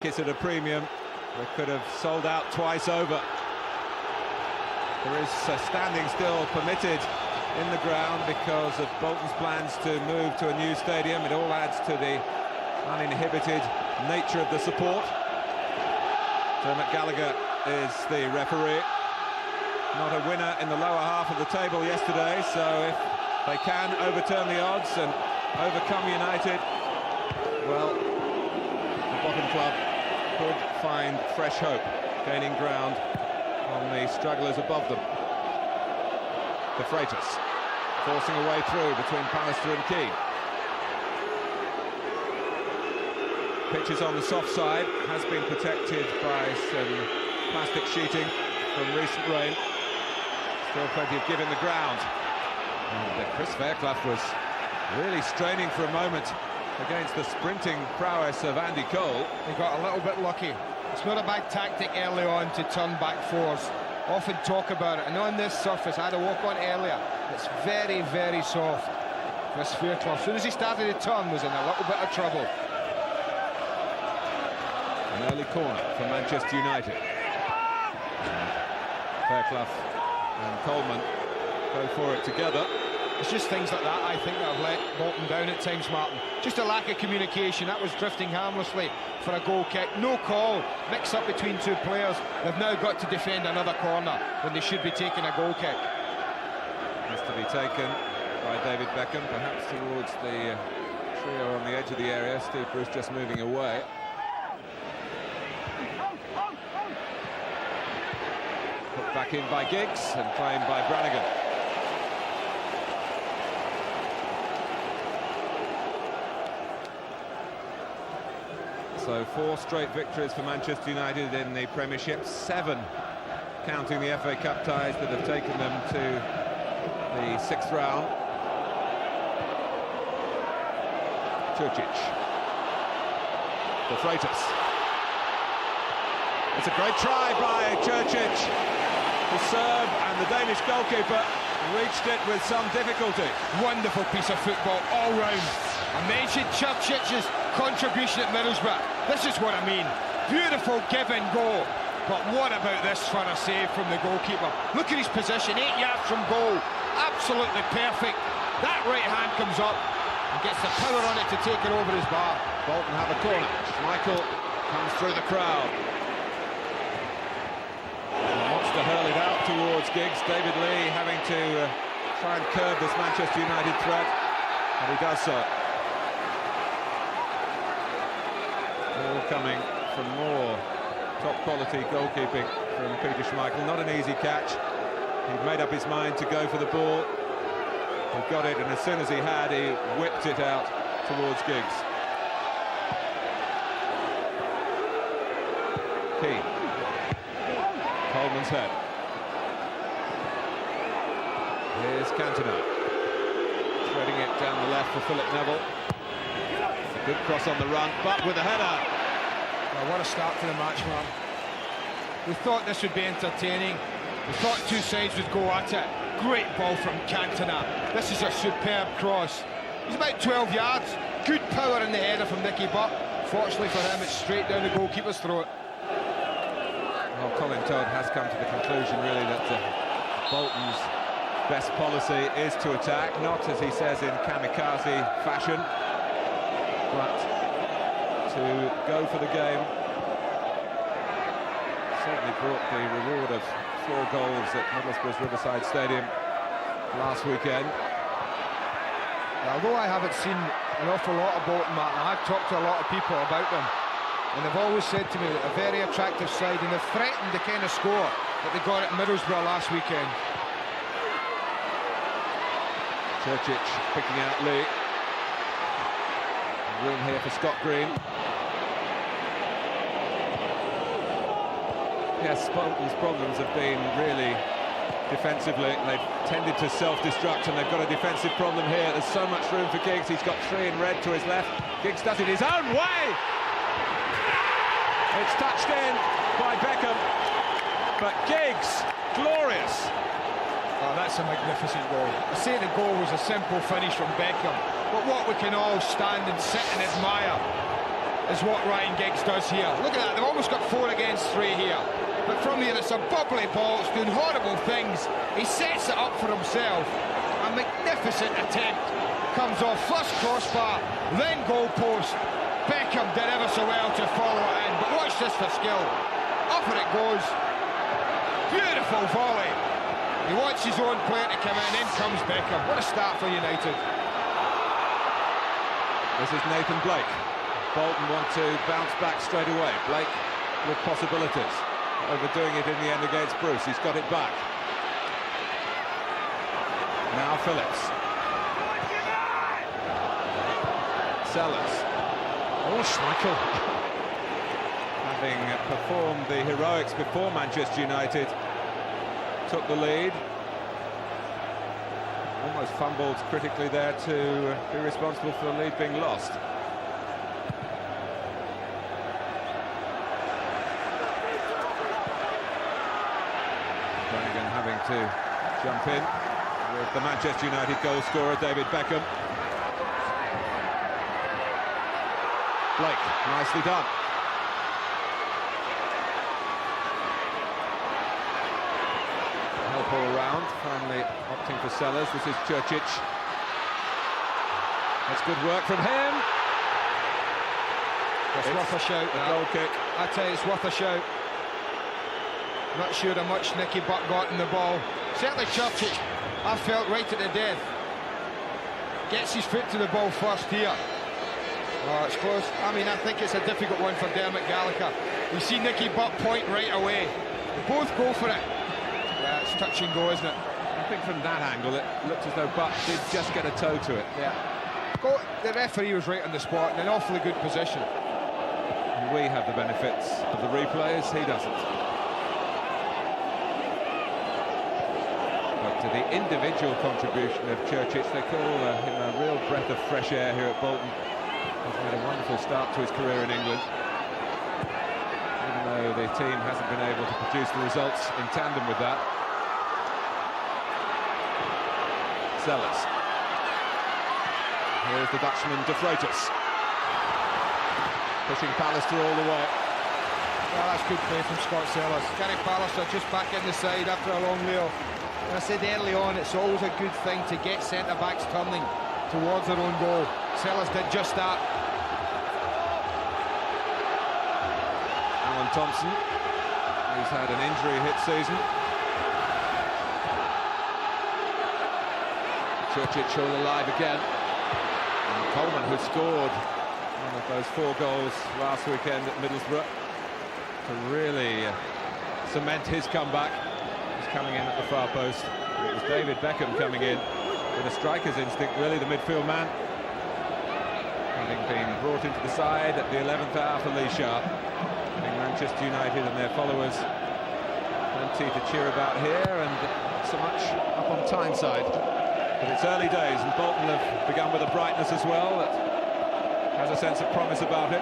tickets at a premium. We could have sold out twice over. There is standing still permitted in the ground because of Bolton's plans to move to a new stadium. It all adds to the uninhibited nature of the support. Dermot Gallagher is the referee. Not a winner in the lower half of the table yesterday, so if they can overturn the odds and overcome United, well, the bottom club could find fresh hope, gaining ground on the strugglers above them. The Freitas forcing a way through between Pallister and Keane. Pitch is on the soft side, has been protected by some plastic sheeting from recent rain. Still plenty of give in the ground. And Chris Fairclough was really straining for a moment against the sprinting prowess of Andy Cole. He got a little bit lucky. It's not a bad tactic early on to turn back fours. Often talk about it, and on this surface, I had a walk on earlier. It's very, very soft. Chris Fairclough, as soon as he started to turn, was in a little bit of trouble. An early corner for Manchester United. Fairclough and Coleman go for it together. It's just things like that, I think, that have let Bolton down at times, Martin. Just a lack of communication. That was drifting harmlessly for a goal kick. No call. Mix up between two players. They've now got to defend another corner when they should be taking a goal kick. Has to be taken by David Beckham, perhaps towards the trio on the edge of the area. Steve Bruce just moving away. Put back in by Giggs and claimed by Brannigan. So 4 straight victories for Manchester United in the Premiership, 7 counting the FA Cup ties that have taken them to the 6th round. Čurčić. The Freitas. It's a great try by Čurčić. The serve, and the Danish goalkeeper reached it with some difficulty. Wonderful piece of football all round. I mentioned Čurčić's contribution at Middlesbrough. This is what I mean. Beautiful give and go. But what about this for a save from the goalkeeper? Look at his position, 8 yards from goal. Absolutely perfect. That right hand comes up and gets the power on it to take it over his bar. Bolton have a corner. Michael comes through the crowd. He wants to hurl it out towards Giggs. David Lee having to try and curb this Manchester United threat, and he does so. All coming from more top-quality goalkeeping from Peter Schmeichel. Not an easy catch. He'd made up his mind to go for the ball. He got it, and as soon as he had, he whipped it out towards Giggs. Keane. Coleman's head. Here's Cantona. Threading it down the left for Philip Neville. Good cross on the run, but with a header. Well, what a start to the match, man. We thought this would be entertaining. We thought two sides would go at it. Great ball from Cantona. This is a superb cross. He's about 12 yards. Good power in the header from Nicky Butt. Fortunately for him, it's straight down the goalkeeper's throat. Well, Colin Todd has come to the conclusion, really, that Bolton's best policy is to attack, not, as he says, in kamikaze fashion, but to go for the game. Certainly brought the reward of 4 goals at Middlesbrough's Riverside Stadium last weekend. Although I haven't seen an awful lot of Bolton, Martin, I've talked to a lot of people about them, and they've always said to me that a very attractive side, and they've threatened the kind of score that they got at Middlesbrough last weekend. Čurčić picking out Lee. Room here for Scott Green. Yes, Bolton's problems have been really defensively. They've tended to self-destruct, and they've got a defensive problem here. There's so much room for Giggs. He's got 3 in red to his left. Giggs does it his own way. It's touched in by Beckham, but Giggs, glorious. Oh, that's a magnificent goal. I say the goal was a simple finish from Beckham, but what we can all stand and sit and admire is what Ryan Giggs does here. Look at that, they've almost got 4 against 3 here. But from here, it's a bubbly ball, it's doing horrible things. He sets it up for himself. A magnificent attempt. Comes off, first crossbar, then goal post. Beckham did ever so well to follow it in, but watch this for skill. Up and it goes. Beautiful volley. He wants his own player to come in comes Beckham. What a start for United. This is Nathan Blake. Bolton want to bounce back straight away. Blake with possibilities. Overdoing it in the end against Bruce. He's got it back. Now Phillips. Sellers. Oh, Schmeichel. Having performed the heroics before Manchester United took the lead. Almost fumbled critically there to be responsible for the lead being lost. Flanagan having to jump in with the Manchester United goal scorer David Beckham. Blake, nicely done. Help all round, finally opting for Sellers. This is Churchic. That's good work from him. It's worth a shout. A goal kick. I tell you, it's worth a shout. Not sure how much Nicky Butt got in the ball. Certainly Churchic, I felt right at the death. Gets his foot to the ball first here. Oh, it's close. I mean, I think it's a difficult one for Dermot Gallagher. You see Nicky Butt point right away. They both go for it. Yeah, it's touch and go, isn't it? I think from that angle, it looked as though Butt did just get a toe to it. Yeah. The referee was right on the spot in an awfully good position. And we have the benefits of the replays, he doesn't. But to the individual contribution of Churchic, they call him a real breath of fresh air here at Bolton. He's made a wonderful start to his career in England. Even though the team hasn't been able to produce the results in tandem with that. Sellers. Here's the Dutchman, De Freitas. Pushing Pallister all the way. Well, that's good play from Scott Sellers. Gary Pallister just back in the side after a long layoff. And I said early on, it's always a good thing to get centre-backs turning towards their own goal. Sellers did just that. Alan Thompson, who's had an injury-hit season. Churchic all alive again. And Coleman, who scored one of those 4 goals last weekend at Middlesbrough, to really cement his comeback. He's coming in at the far post. It was David Beckham coming in with a striker's instinct, really, the midfield man. Having been brought into the side at the 11th hour for Lee Sharp. Giving Manchester United and their followers plenty to cheer about here, and not so much up on Tyneside. But it's early days, and Bolton have begun with a brightness as well that has a sense of promise about it.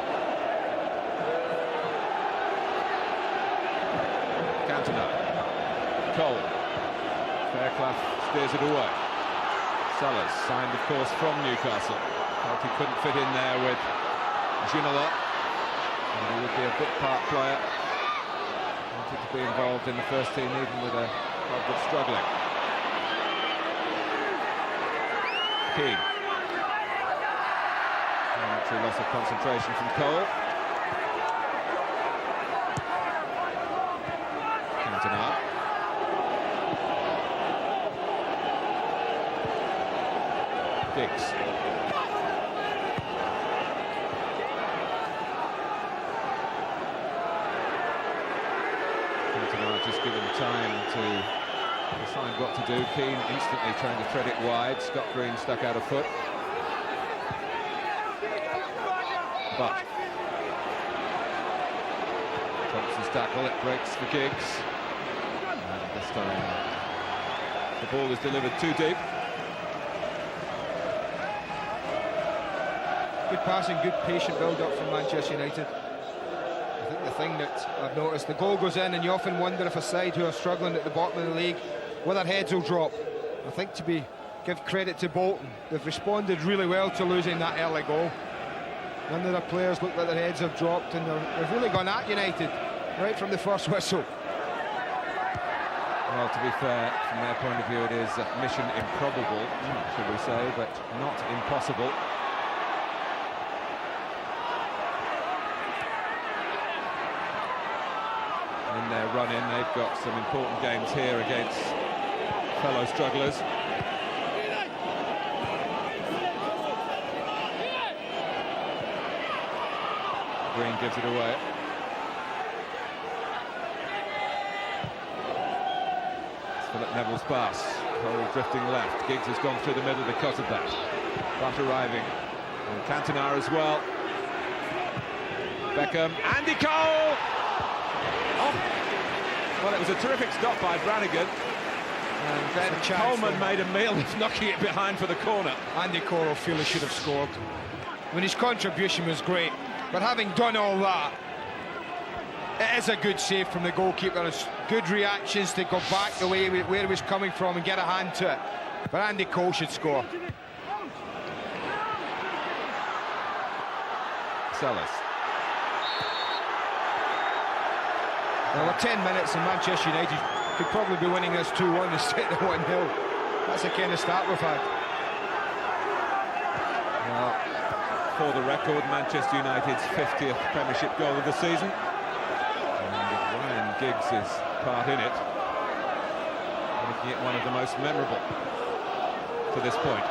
Cantona. Cole. Fairclough steers it away. Sellers, signed of course from Newcastle. Felt he couldn't fit in there with Ginola. And he would be a bit part player. Wanted to be involved in the first team even with a club that's struggling. Keane. Momentary loss of concentration from Cole. Cantona. Giggs. Cantona just given time to decide what to do. Keane instantly trying to thread it wide. Scott Green stuck out a foot. But Thompson's tackle, it breaks for Giggs. And this time the ball is delivered too deep. Good passing, good patient build-up from Manchester United. I think the thing that I've noticed, the goal goes in and you often wonder if a side who are struggling at the bottom of the league, whether heads will drop. I think give credit to Bolton. They've responded really well to losing that early goal. None of the players look like their heads have dropped, and they've really gone at United right from the first whistle. Well, to be fair, from their point of view, it is mission improbable, should we say, but not impossible. In their run-in, they've got some important games here against fellow strugglers. Green gives it away. It's Philip Neville's pass. Cole drifting left. Giggs has gone through the middle because of that. Butt arriving. And Cantona as well. Beckham. Andy Cole! Oh. Well, it was a terrific stop by Brannigan. And then Coleman made a meal of knocking it behind for the corner. Andy Cole will feel he should have scored. I mean, his contribution was great. But having done all that, it is a good save from the goalkeeper. It's good reactions to go back the way where he was coming from and get a hand to it. But Andy Cole should score. Sellers. Well, we're 10 minutes and Manchester United could probably be winning this 2-1 instead of 1-0. That's the kind of start we've had. Well, for the record, Manchester United's 50th Premiership goal of the season. And Ryan Giggs' part in it, making it one of the most memorable to this point.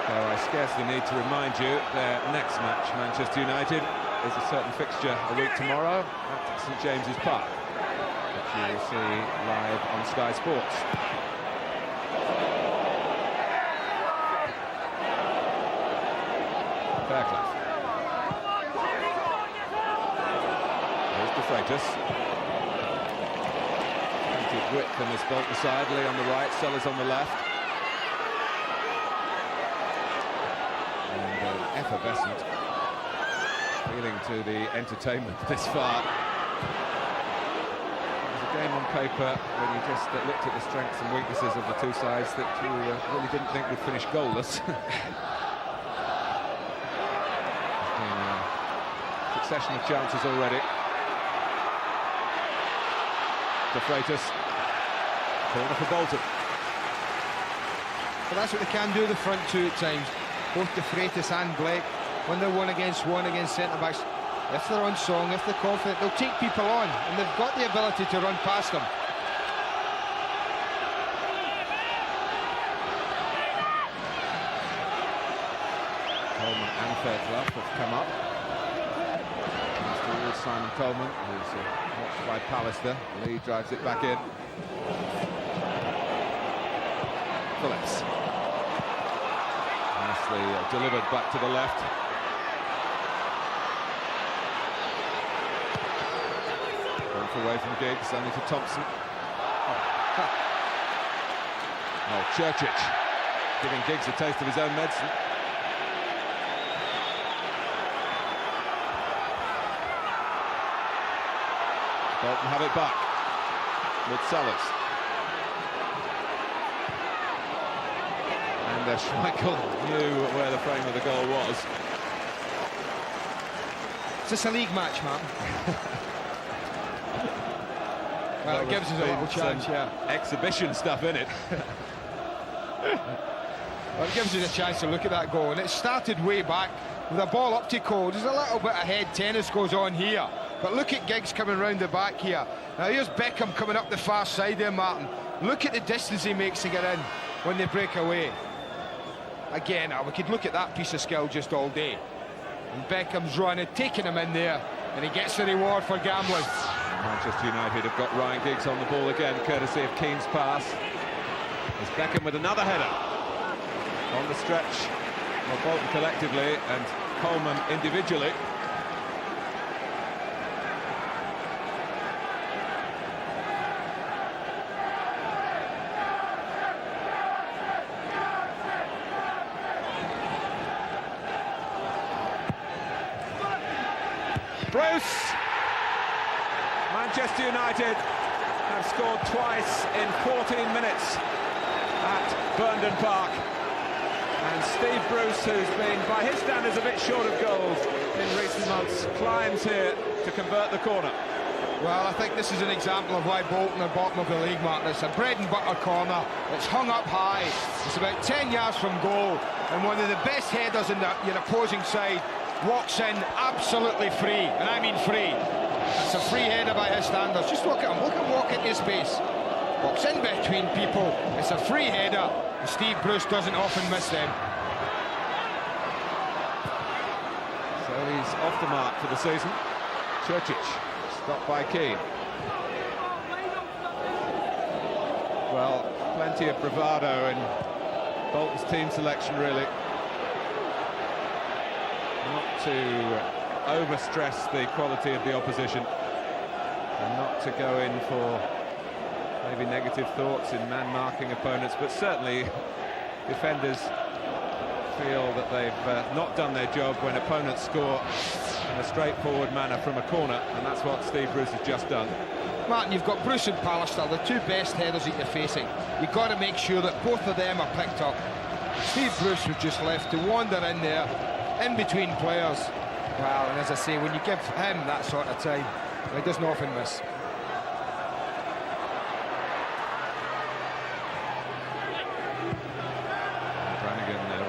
Though I scarcely need to remind you, their next match, Manchester United, is a certain fixture a week tomorrow at St James's Park, which you will see live on Sky Sports. Fairclough. There's De Freitas. Plenty of width on this Bolton side. Lee on the right, Sellers on the left. And effervescent feeling to the entertainment this far. It was a game on paper when you just looked at the strengths and weaknesses of the two sides that you really didn't think would finish goalless. Succession of chances already. De Freitas. Corner for Bolton. But that's what they can do, the front two at times. Both De Freitas and Blake, when they're one against centre-backs, if they're on song, if they're confident, they'll take people on, and they've got the ability to run past them. Coleman and Fairclough have come up. Towards Simon Coleman, who's watched by Pallister. Lee drives it back in. Phillips. Nicely delivered back to the left. Going away from Giggs, only to Thompson. Oh, Churchich giving Giggs a taste of his own medicine. Bolton have it back with Sellers. And Schmeichel knew where the frame of the goal was. Is this a league match, man? Well, it gives us a little chance, yeah. Exhibition stuff in it. Well, it gives us a chance to look at that goal. And it started way back with a ball up to Cole. There's a little bit of head tennis goes on here. But look at Giggs coming round the back here. Now here's Beckham coming up the far side there, Martin. Look at the distance he makes to get in when they break away. Again, we could look at that piece of skill just all day. And Beckham's running, taking him in there, and he gets the reward for gambling. Manchester United have got Ryan Giggs on the ball again, courtesy of Keane's pass. There's Beckham with another header. On the stretch, well, Bolton collectively and Coleman individually. Bruce! Manchester United have scored twice in 14 minutes at Burnden Park. And Steve Bruce, who's been, by his standards, a bit short of goals in recent months, climbs here to convert the corner. Well, I think this is an example of why Bolton are bottom of the league, Martin. It's a bread and butter corner. It's hung up high. It's about 10 yards from goal, and one of the best headers in your opposing side walks in absolutely free, and I mean free. It's a free header by his standards. Just look at him. Look at him walk into space. Walks in between people. It's a free header, and Steve Bruce doesn't often miss them. So he's off the mark for the season. Churchic, stopped by Keane. Well, plenty of bravado in Bolton's team selection, really. Not to overstress the quality of the opposition, and not to go in for maybe negative thoughts in man-marking opponents, but certainly defenders feel that they've not done their job when opponents score in a straightforward manner from a corner, and that's what Steve Bruce has just done. Martin, you've got Bruce and Pallister, the two best headers that you're facing. You've got to make sure that both of them are picked up. Steve Bruce was just left to wander in there, in between players. Well, and as I say, when you give him that sort of time, he doesn't often miss.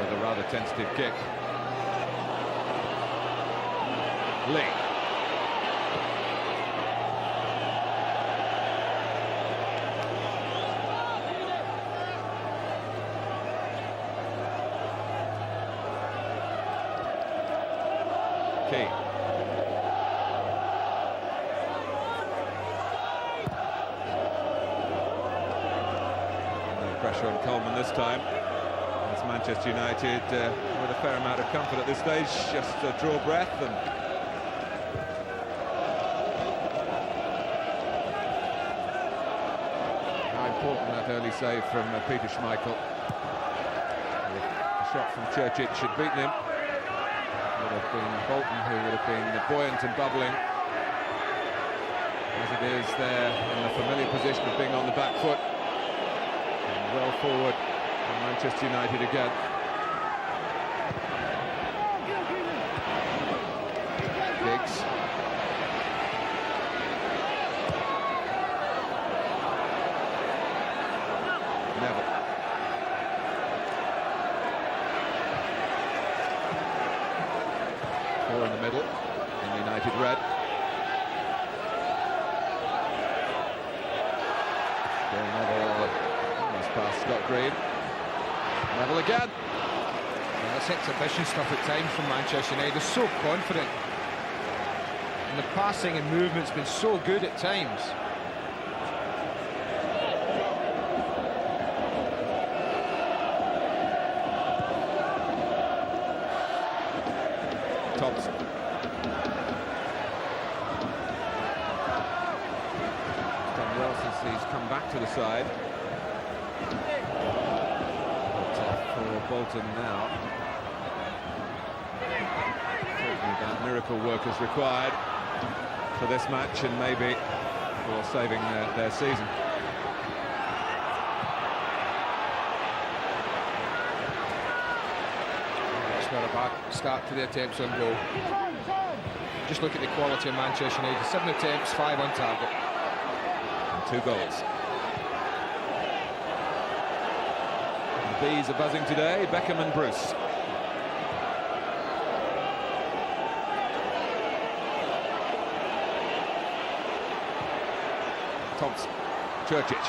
With a rather tentative kick. Lee. Key. No pressure on Coleman this time. Manchester United with a fair amount of comfort at this stage, just draw breath. And how important that early save from Peter Schmeichel. The shot from Churchic had beaten him. It would have been Bolton who would have been buoyant and bubbling. As it is, there in the familiar position of being on the back foot and well forward. Manchester United again. Giggs. Neville. Four in the middle in United red. Still Neville almost past Scott Green. Neville again. Yeah, that's exhibition stuff at times from Manchester United. They're so confident. And the passing and movement's been so good at times. Thompson. He's done well since he's come back to the side. Bolton now. Talking about miracle workers required for this match and maybe for saving their season. It's not a bad start to the attempts on goal. Just look at the quality of Manchester United. 7 attempts, 5 on target. And 2 goals. The bees are buzzing today, Beckham and Bruce. Thompson, Churchic.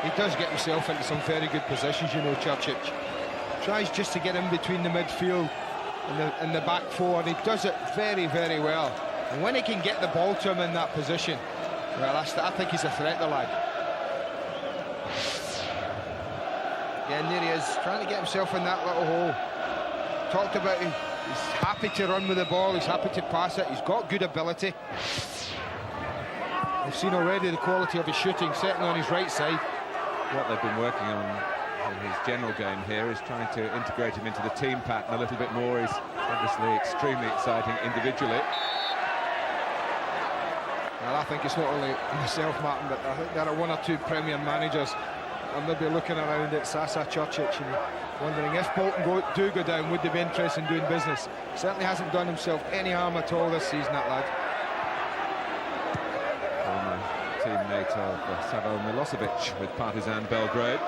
He does get himself into some very good positions, you know, Churchic. Tries just to get in between the midfield and the back four, and he does it very, very well. And when he can get the ball to him in that position, well, I think he's a threat, the lad. Yeah, and there he is, trying to get himself in that little hole. Talked about him. He's happy to run with the ball, he's happy to pass it, he's got good ability. We've seen already the quality of his shooting, certainly on his right side. What they've been working on in his general game here is trying to integrate him into the team pattern a little bit more. He's obviously extremely exciting individually. Well, I think it's not only myself, Martin, but I think there are 1 or 2 Premier managers are maybe looking around at Sasa Churchic and wondering if Bolton do go down, would they be interested in doing business? Certainly hasn't done himself any harm at all this season, that lad. Former teammate of Savo Milosevic with Partizan Belgrade.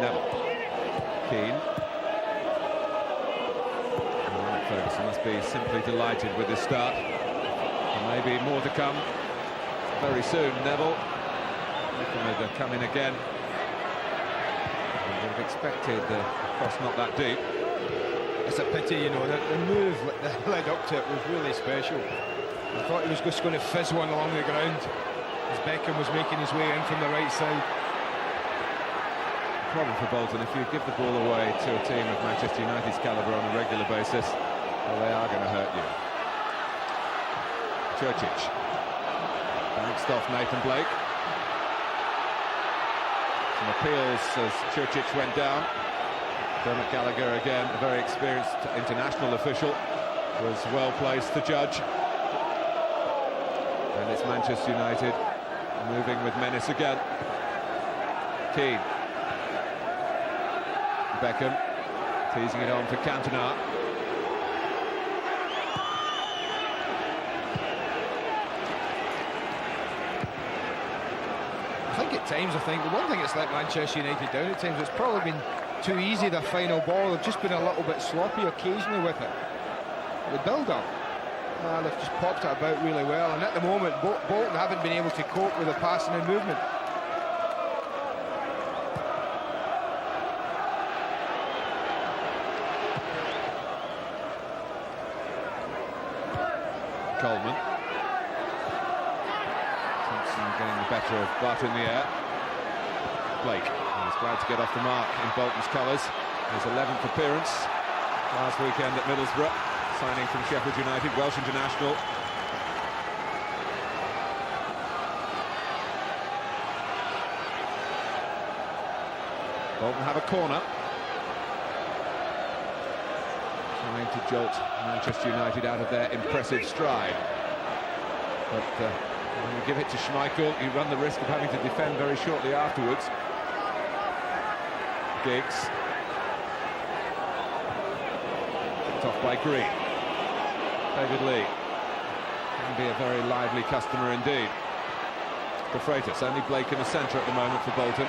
Neville. Keane. Ferguson must be simply delighted with this start. And maybe more to come very soon. Neville looking to come in again. I would have expected the cross not that deep. It's a pity, you know, the move that led up to it was really special. I thought he was just going to fizz one along the ground as Beckham was making his way in from the right side. Problem for Bolton, if you give the ball away to a team of Manchester United's calibre on a regular basis, well, they are going to hurt you. Churchic bounced off Nathan Blake. Some appeals as Churchic went down. Dermot Gallagher, again a very experienced international official, was well placed to judge. And it's Manchester United moving with menace again. Keane. Beckham teasing it on for Cantona. I think at times, the one thing that's let Manchester United down at times, it's probably been too easy, the final ball. They've just been a little bit sloppy occasionally with it. The build-up, they've just popped it about really well, and at the moment Bolton haven't been able to cope with the passing and movement. Coleman. Thompson getting the better of Butt in the air. Blake is glad to get off the mark in Bolton's colours. His 11th appearance last weekend at Middlesbrough, signing from Sheffield United, Welsh international. Bolton have a corner. Trying to jolt Manchester United out of their impressive stride. But when you give it to Schmeichel, you run the risk of having to defend very shortly afterwards. Giggs. Picked off by Green. David Lee. Can be a very lively customer indeed. For Freitas, only Blake in the centre at the moment for Bolton.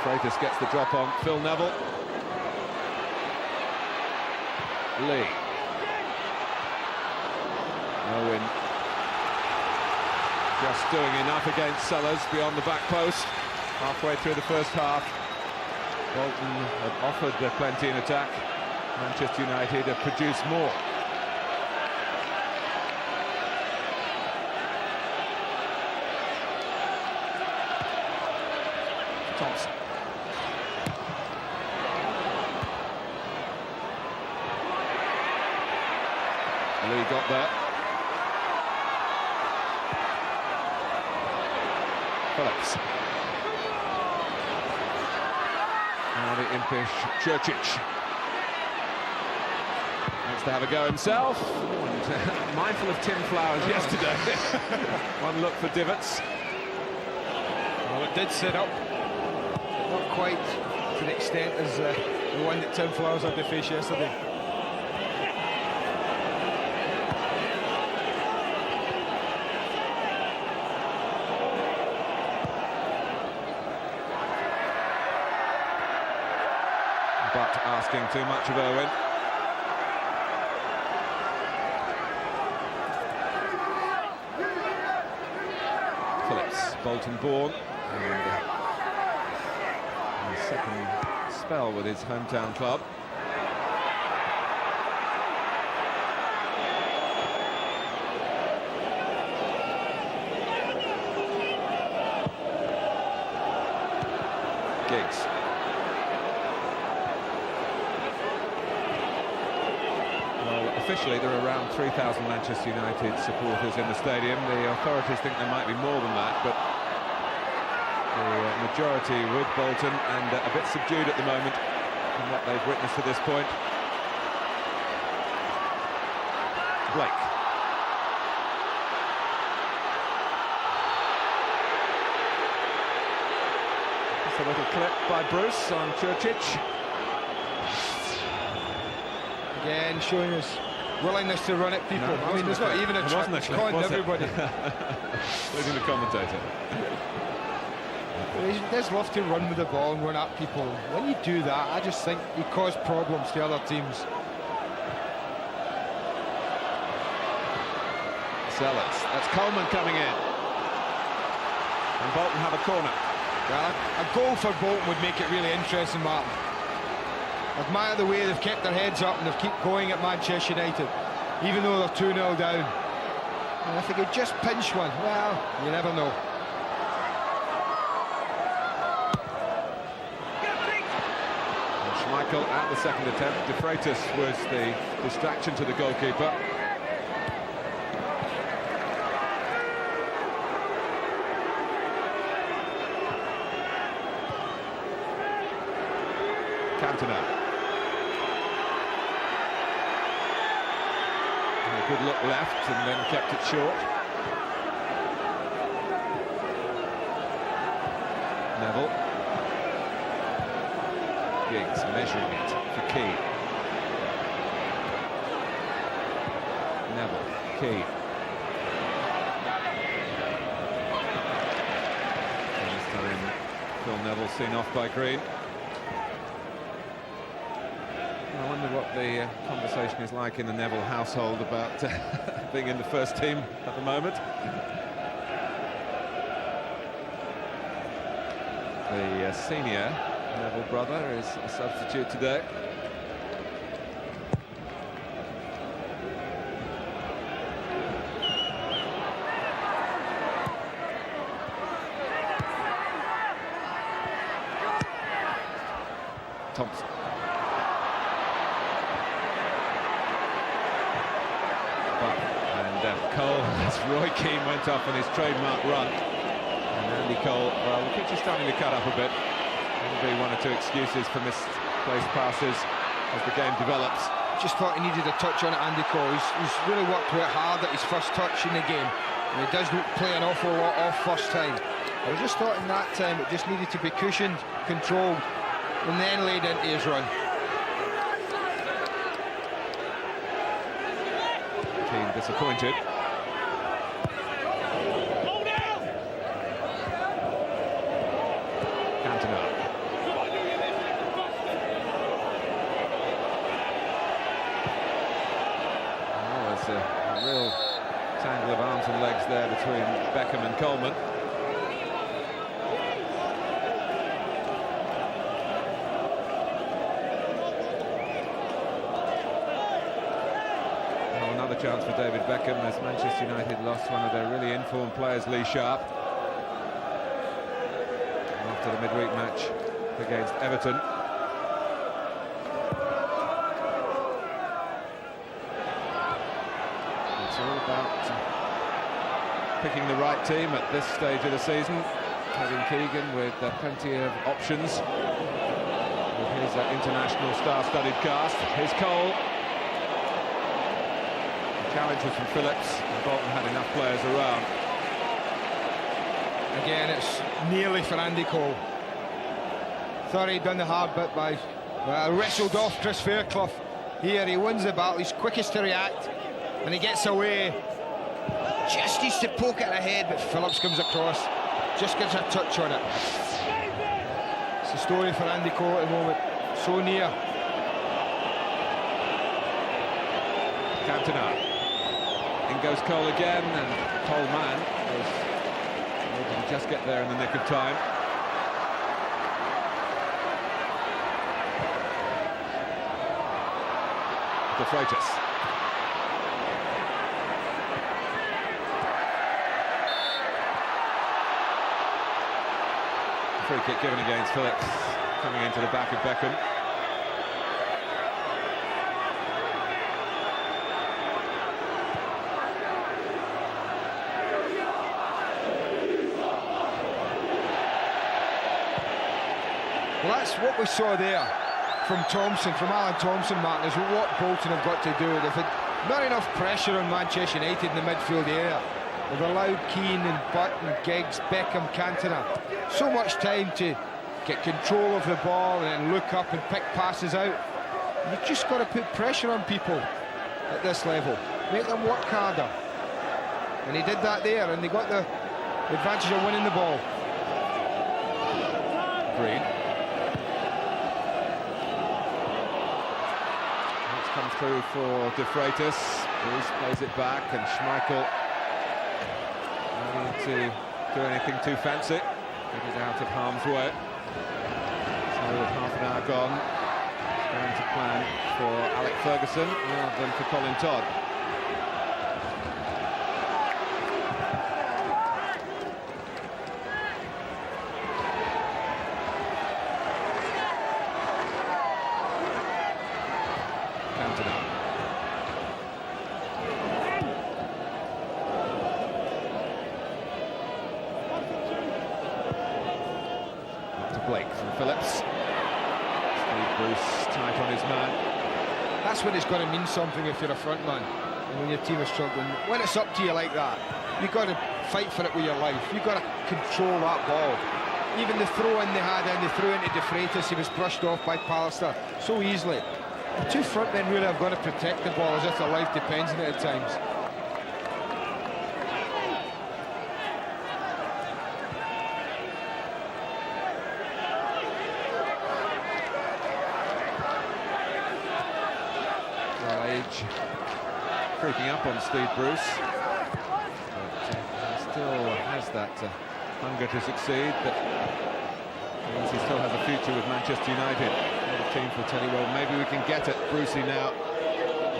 Freitas gets the drop on Phil Neville. Lee. Owen just doing enough against Sellers beyond the back post. Halfway through the first half, Bolton have offered plenty in attack. Manchester United have produced more. Thompson. Lee got there. Phillips. Now the impish Churchic. Wants to have a go himself. And, mindful of Tim Flowers yesterday. One look for divots. Well, it did set up. Not quite to the extent as the one that Tim Flowers had to face yesterday. But asking too much of Owen. Phillips, Bolton born, and his second spell with his hometown club. Giggs. Officially, there are around 3,000 Manchester United supporters in the stadium. The authorities think there might be more than that, but the majority with Bolton, and a bit subdued at the moment from what they've witnessed to this point. Blake. Just a little clip by Bruce on Churchich. Again, showing his willingness to run at people. No, I mean, there's not even a chance. It's Con everybody. Losing the commentator. He does love to run with the ball and run at people. When you do that, I just think you cause problems to other teams. Sellers. That's Coleman coming in. And Bolton have a corner. Well, a goal for Bolton would make it really interesting, Martin. I admire the way they've kept their heads up and they've kept going at Manchester United, even though they're 2-0 down. And if they could just pinch one, well, you never know. And Schmeichel at the second attempt. De Freitas was the distraction to the goalkeeper. Cantona. A good look left and then kept it short. Neville. Giggs measuring it for Key. Neville, Key. And this time Phil Neville seen off by Green. I wonder what the conversation is like in the Neville household about being in the first team at the moment. The senior Neville brother is a substitute today. Thompson. Cole, as Roy Keane went off on his trademark run. And Andy Cole, well, the pitch is starting to cut up a bit. There'll be one or two excuses for misplaced passes as the game develops. Just thought he needed a touch on it, Andy Cole. He's really worked hard at his first touch in the game. And he does play an awful lot off first time. I just thought in that time it just needed to be cushioned, controlled, and then laid into his run. Keane disappointed. A real tangle of arms and legs there between Beckham and Coleman. Now another chance for David Beckham as Manchester United lost one of their really informed players, Lee Sharp, after the midweek match against Everton. All about picking the right team at this stage of the season. Kevin Keegan with plenty of options with his international star-studded cast. Here's Cole. The challenge was from Phillips, and Bolton had enough players around. Again, it's nearly for Andy Cole. Thought he'd done the hard bit by wrestled off Chris Fairclough. Here he wins the battle, he's quickest to react. And he gets away, just needs to poke it ahead, but Phillips comes across, just gives a touch on it. It's the story for Andy Cole at the moment, so near. Cantona. In goes Cole again, and Coleman was able to just get there in the nick of time. De Freitas. Free kick given against Phillips, coming into the back of Beckham. Well, that's what we saw there. from Thompson, from Alan Thompson, Martin, is what Bolton have got to do. They've had not enough pressure on Manchester United in the midfield area. They've allowed Keane and Burton, Giggs, Beckham, Cantona so much time to get control of the ball and then look up and pick passes out. You've just got to put pressure on people at this level, make them work harder. And he did that there, and they got the advantage of winning the ball. Green. It's come through for De Freitas. Bruce plays it back, and Schmeichel no need to do anything too fancy. It is out of harm's way. So with half an hour gone, going to plan for Alec Ferguson rather than for Colin Todd. That's when it's going to mean something if you're a front man and when your team is struggling. When it's up to you like that, you've got to fight for it with your life. You've got to control that ball. Even the throw-in they had, and they threw into De Freitas, he was brushed off by Pallister so easily. The two front men really have got to protect the ball as if their life depends on it at times. Creeping up on Steve Bruce, but he still has that hunger to succeed, but means he still has a future with Manchester United. The team will tell you, well, maybe we can get at Brucey now,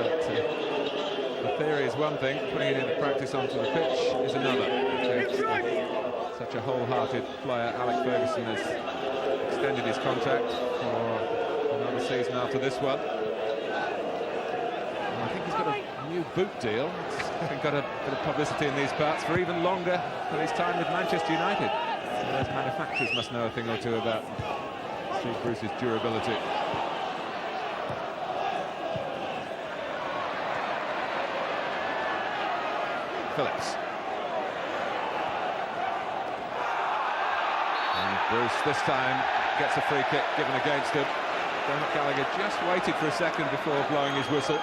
but the theory is one thing, putting it into practice onto the pitch is another. Such a wholehearted player. Alec Ferguson has extended his contract for another season after this one. I think he's got a new boot deal. It's got a bit of publicity in these parts for even longer than his time with Manchester United. So those manufacturers must know a thing or two about Steve Bruce's durability. Phillips. And Bruce this time gets a free kick given against him. Dermot Gallagher just waited for a second before blowing his whistle.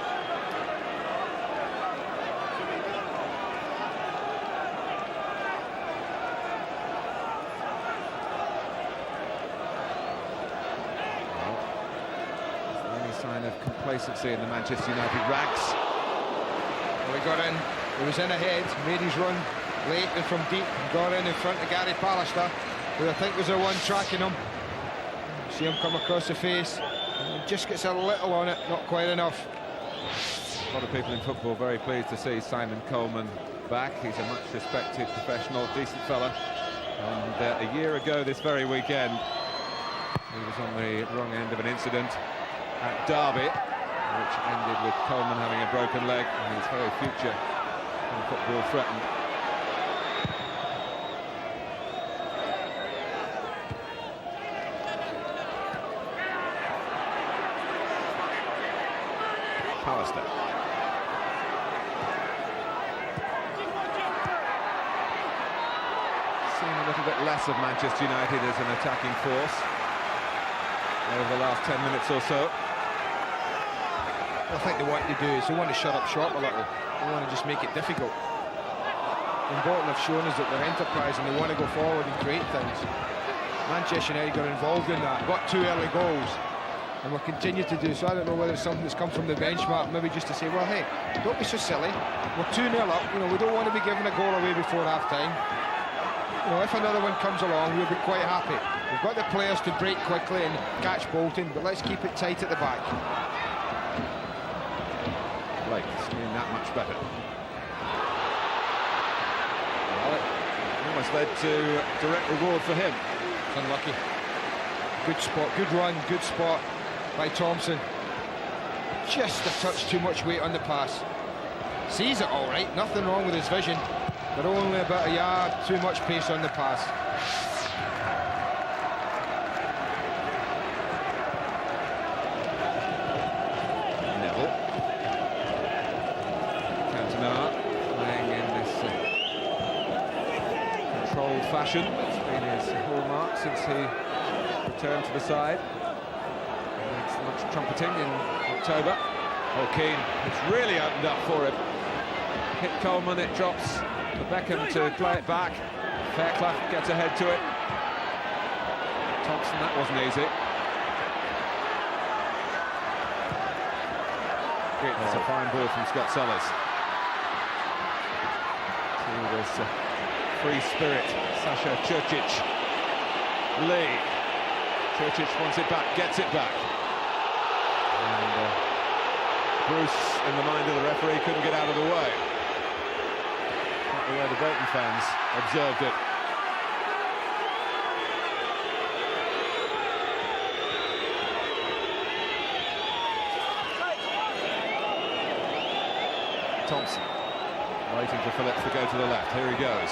Complacency in the Manchester United ranks. Well, he got in, he was in ahead, made his run late and from deep, got in front of Gary Pallister, who I think was the one tracking him. See him come across the face, and he just gets a little on it, not quite enough. A lot of people in football very pleased to see Simon Coleman back. He's a much respected professional, decent fella, and a year ago this very weekend he was on the wrong end of an incident at Derby, which ended with Coleman having a broken leg and his very future in football threatened. Pallister. Seen a little bit less of Manchester United as an attacking force over the last 10 minutes or so. I think they want to do is they want to shut up shop a little. They want to just make it difficult. And Bolton have shown us that they're enterprising, they want to go forward and create things. Manchester United got involved in that, got 2 early goals, and will continue to do so. I don't know whether it's something that's come from the benchmark, maybe just to say, well, hey, don't be so silly. We're 2-0 up, you know, we don't want to be giving a goal away before half-time. You know, if another one comes along, we'll be quite happy. We've got the players to break quickly and catch Bolton, but let's keep it tight at the back. Blake seeing that much better. Well, it almost led to direct reward for him. It's unlucky. Good spot, good run, good spot by Thompson. Just a touch too much weight on the pass. Sees it all right, nothing wrong with his vision, but only about a yard too much pace on the pass. old-fashioned. It's been his hallmark since he returned to the side. He makes much trumpeting in October. Oh, Keane, it's really opened up for him. Hit Coleman, it drops to Beckham to play it back. Fairclough gets ahead to it. Thompson, that wasn't easy. It's a fine ball from Scott Sellers. See this free spirit, Sasha Čurčić. Lee. Čurčić wants it back, gets it back. And Bruce, in the mind of the referee, couldn't get out of the way. Not the way the Bolton fans observed it. Thompson, waiting for Phillips to go to the left. Here he goes.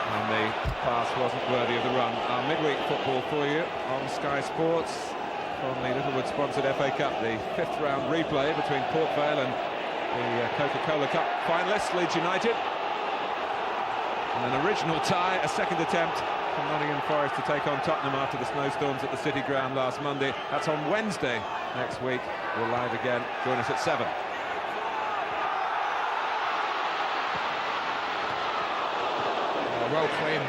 And the pass wasn't worthy of the run. Our midweek football for you on Sky Sports from the Littlewood-sponsored FA Cup, the fifth-round replay between Port Vale and the Coca-Cola Cup finalists, Leeds United. And an original tie, a second attempt from Nottingham Forest to take on Tottenham after the snowstorms at the City Ground last Monday. That's on Wednesday next week. We're live again. Join us at 7. Well claimed.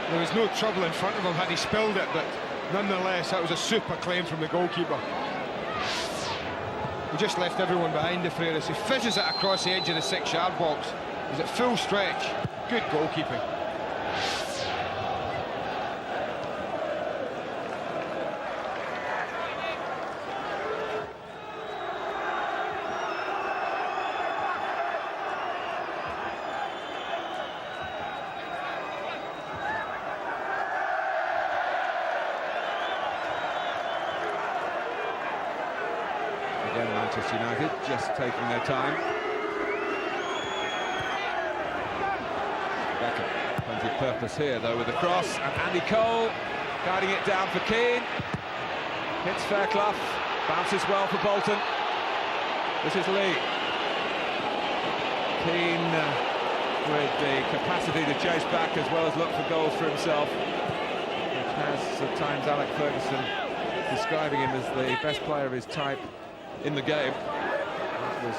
There was no trouble in front of him had he spilled it, but nonetheless that was a super claim from the goalkeeper. He just left everyone behind, the Freiras. He fizzes it across the edge of the 6-yard box. He's at full stretch. Good goalkeeping. Again, Manchester United just taking their time. Beckham, plenty of purpose here though with the cross, and Andy Cole guiding it down for Keane. Hits Fairclough, bounces well for Bolton. This is Lee. Keane with the capacity to chase back as well as look for goals for himself, which has at times Alec Ferguson describing him as the best player of his type in the game. It was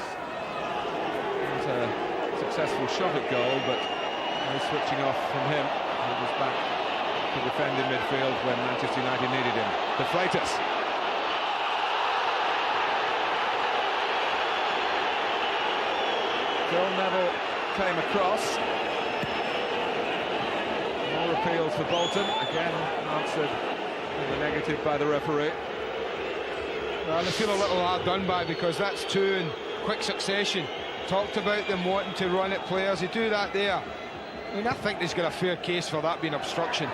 not a successful shot at goal, but no switching off from him. He was back to defend in midfield when Manchester United needed him. The Freitas. Phil Neville came across. More appeals for Bolton, again answered in the negative by the referee. Well, they feel a little hard done by because that's two in quick succession. Talked about them wanting to run at players. They do that there. I mean, I think he's got a fair case for that being obstruction.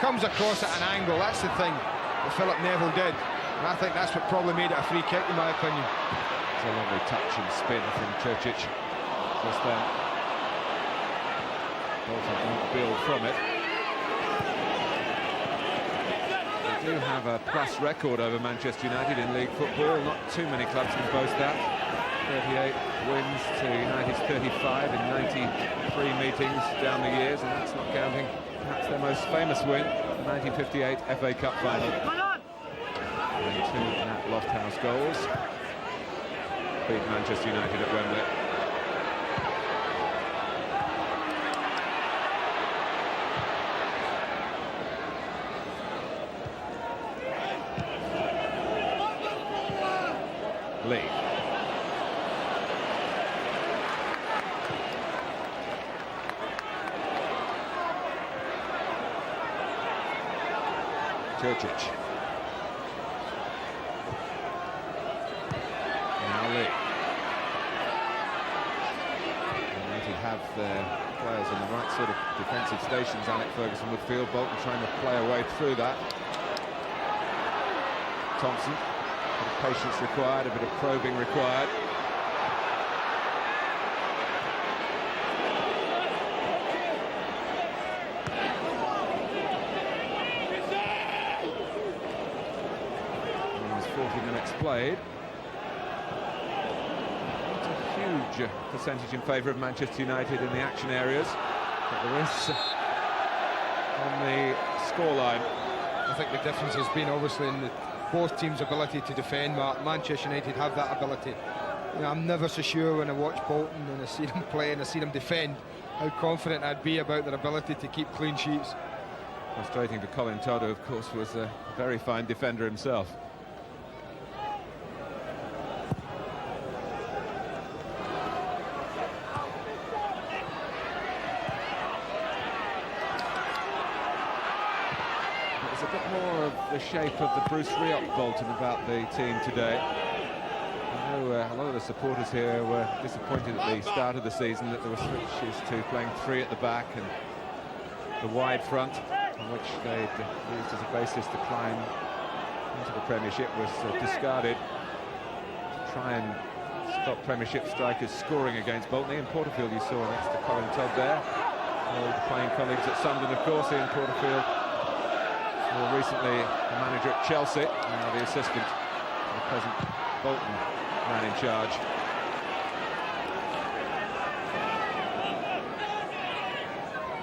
Comes across at an angle, that's the thing that Philip Neville did. And I think that's what probably made it a free kick, in my opinion. It's a lovely touch and spin from Čurčić just then. Bolton don't build from it. They do have a plus record over Manchester United in league football. Not too many clubs can boast that. 38 wins to United's 35 in 93 meetings down the years, and that's not counting perhaps their most famous win, the 1958 FA Cup final. And 2 Nat Lofthouse goals beat Manchester United at Wembley. Lee. Čurčić. Now Lee. United have their players in the right sort of defensive stations. Alec Ferguson would feel. Bolton trying to play a way through that. Thompson. A bit of patience required, a bit of probing required. Almost 40 minutes played. Not a huge percentage in favour of Manchester United in the action areas, but there is on the scoreline. I think the difference has been obviously in both teams' ability to defend. Manchester United have that ability. You know, I'm never so sure when I watch Bolton and I see them play and I see them defend, how confident I'd be about their ability to keep clean sheets. Frustrating for Colin Todd, who of course was a very fine defender himself. There's a bit more of the shape of the Bruce Rioch Bolton about the team today. I know a lot of the supporters here were disappointed at the start of the season that there were switches to playing three at the back and the wide front, on which they'd used as a basis to climb into the Premiership, was discarded to try and stop Premiership strikers scoring against Bolton. Ian Porterfield you saw next to Colin Todd there, old playing colleagues at Sunderland, of course. Ian Porterfield, more recently the manager at Chelsea, and now the assistant to the present Bolton man in charge.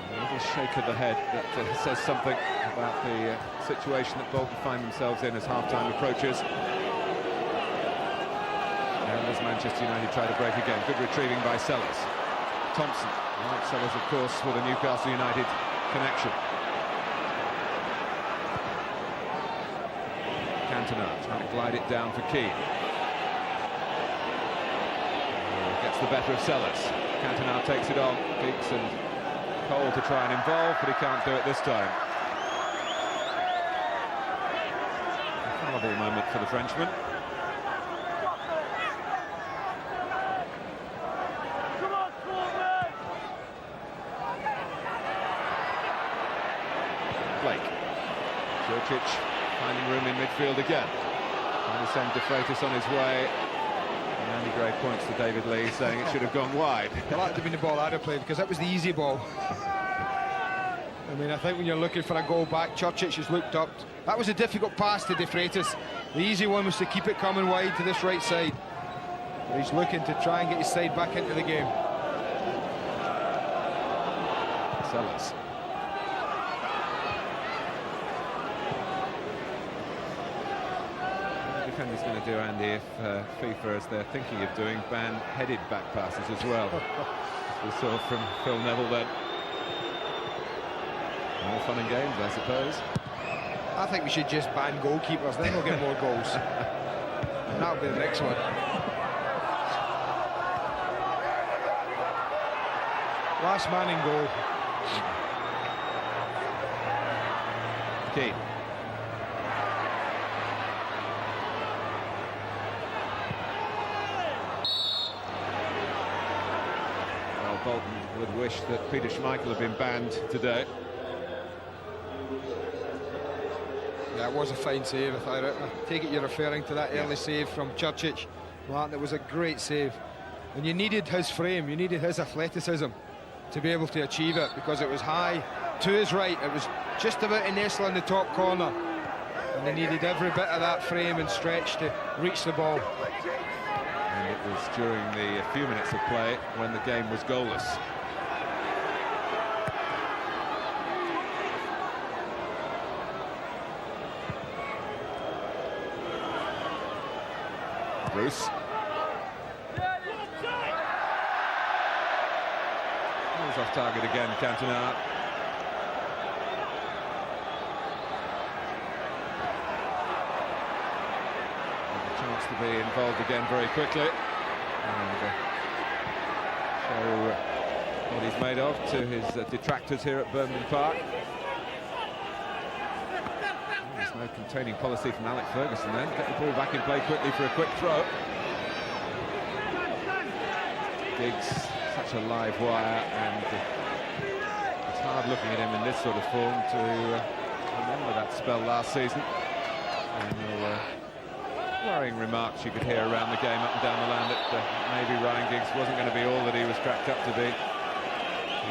A little shake of the head that says something about the situation that Bolton find themselves in as half-time approaches. And as Manchester United try to break again, good retrieving by Sellers. Thompson, like Sellers of course with a Newcastle United connection. Cantona trying to glide it down for Keane. Gets the better of Sellers. Cantona takes it on. Giggs and Cole to try and involve, but he can't do it this time. A fallible moment for the Frenchman. Blake. Djurcic finding room in midfield again. Trying to send De Freitas on his way. And Andy Gray points to David Lee, saying it should have gone wide. I like to be the ball I'd have played, because that was the easy ball. I mean, I think when you're looking for a goal back, Djurcic has looked up. That was a difficult pass to De Freitas. The easy one was to keep it coming wide to this right side. But he's looking to try and get his side back into the game. Sellers. Defender's going to do, Andy, if FIFA, as they're thinking of doing, ban headed back passes as well. We saw from Phil Neville then. More fun and games, I suppose. I think we should just ban goalkeepers, then we'll get more goals. And that'll be the next one. Last man in goal. Keane. Bolton would wish that Peter Schmeichel had been banned today. Yeah, it was a fine save. I take it you're referring to that early save from Djurcic. Martin, it was a great save. And you needed his frame, you needed his athleticism to be able to achieve it, because it was high to his right. It was just about a nestle in the top corner. And they needed every bit of that frame and stretch to reach the ball. And it was during the few minutes of play when the game was goalless. Bruce. He's off target again, Cantona. To be involved again very quickly and show what he's made of to his detractors here at Birmingham Park. There's no containing policy from Alec Ferguson then. Get the ball back in play quickly for a quick throw. Giggs, such a live wire, and it's hard looking at him in this sort of form to remember that spell last season. And worrying remarks you could hear around the game up and down the land that maybe Ryan Giggs wasn't going to be all that he was cracked up to be.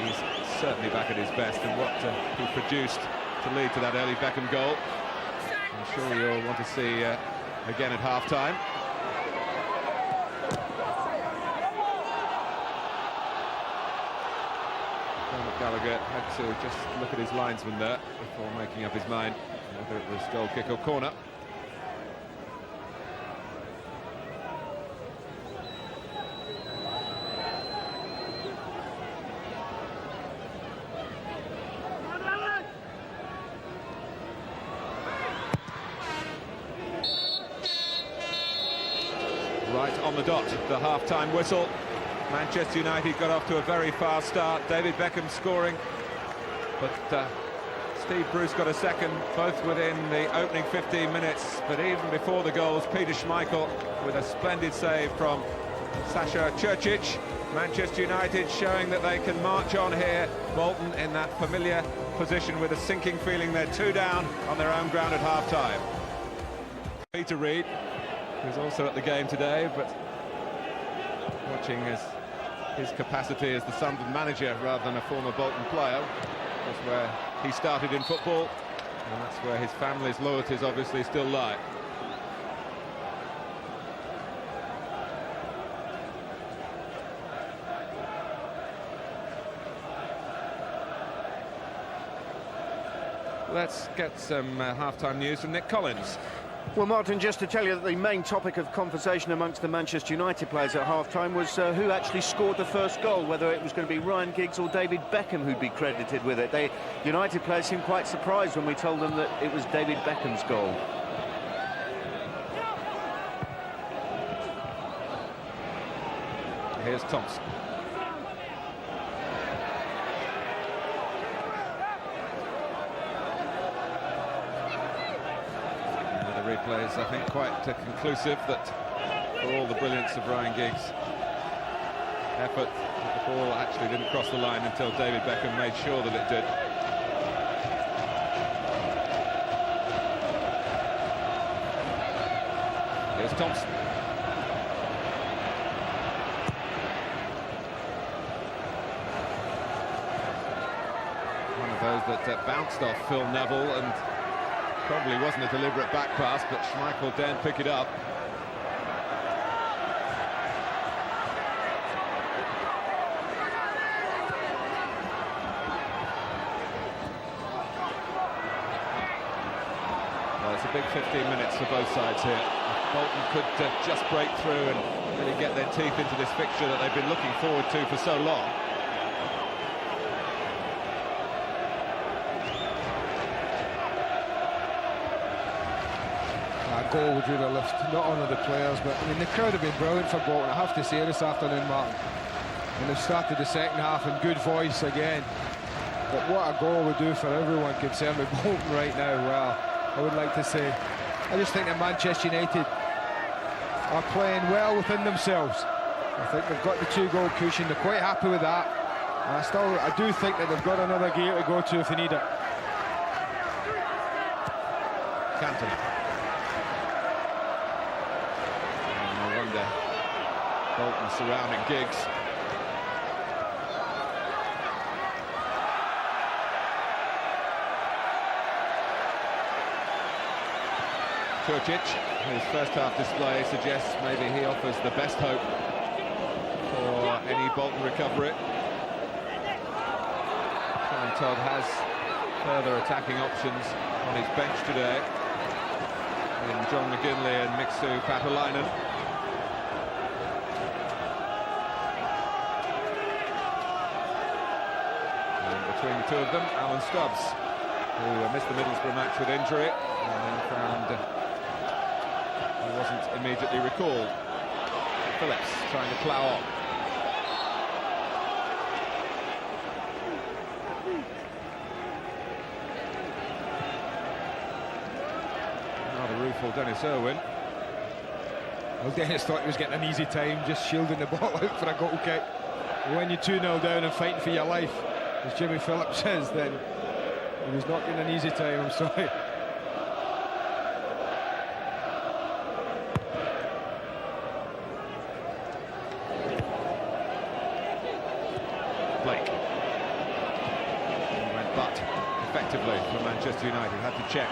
He's certainly back at his best, and what he produced to lead to that early Beckham goal, I'm sure you'll want to see again at half-time. Dermot Gallagher had to just look at his linesman there before making up his mind whether it was goal kick or corner. Right on the dot, the half-time whistle. Manchester United got off to a very fast start. David Beckham scoring, but Steve Bruce got a second, both within the opening 15 minutes. But even before the goals, Peter Schmeichel with a splendid save from Sasha Čurčić. Manchester United showing that they can march on here. Bolton in that familiar position with a sinking feeling they're 2 down on their own ground at half-time. Peter Reid, who's also at the game today, but watching as his capacity as the Sunderland manager rather than a former Bolton player. That's where he started in football, and that's where his family's loyalties obviously still lie. Let's get some half-time news from Nick Collins. Well, Martin, just to tell you that the main topic of conversation amongst the Manchester United players at half-time was who actually scored the first goal, whether it was going to be Ryan Giggs or David Beckham who'd be credited with it. United players seemed quite surprised when we told them that it was David Beckham's goal. Here's Thompson. Replays, I think, quite conclusive that for all the brilliance of Ryan Giggs' effort, the ball actually didn't cross the line until David Beckham made sure that it did. Here's Thompson. One of those that bounced off Phil Neville and probably wasn't a deliberate back pass, but Schmeichel daren't pick it up. Well, it's a big 15 minutes for both sides here. Bolton could just break through and really get their teeth into this fixture that they've been looking forward to for so long. Goal would really lift not only the players, but I mean the crowd have been brilliant for Bolton, I have to say, this afternoon, Martin. And they've started the second half in good voice again. But what a goal would do for everyone concerned with Bolton right now. Well, I would like to say, I just think that Manchester United are playing well within themselves. I think they've got the 2-goal cushion, they're quite happy with that. And I do think that they've got another gear to go to if they need it. Cantona. Bolton surrounding Giggs. Čurčić, his first half display suggests maybe he offers the best hope for any Bolton recovery. Sean Todd has further attacking options on his bench today in John McGinley and Mixu Paatelainen. Between the two of them, Alan Stubbs, who missed the Middlesbrough match with injury and then found he wasn't immediately recalled. Phillips trying to plough on. Now the rueful Dennis Irwin. Well, Dennis thought he was getting an easy time, just shielding the ball out for a goal kick. When you're 2-0 down and fighting for your life, as Jimmy Phillips says, then he was not getting an easy time, I'm sorry. Blake. He went butt effectively for Manchester United. Had to check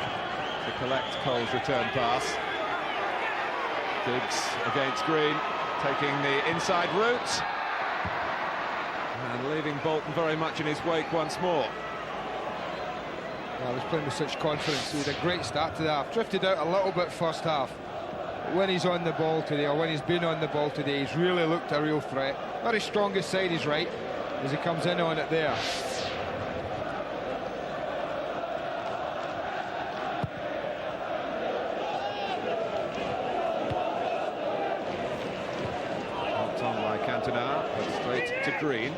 to collect Cole's return pass. Giggs against Green, taking the inside route. and leaving Bolton very much in his wake once more. Well, he was playing with such confidence. He had a great start to the half. Drifted out a little bit first half. But when he's on the ball today, or when he's been on the ball today, he's really looked a real threat. Not his strongest side is right, as he comes in on it there. Knocked on by Cantona, but straight to Green.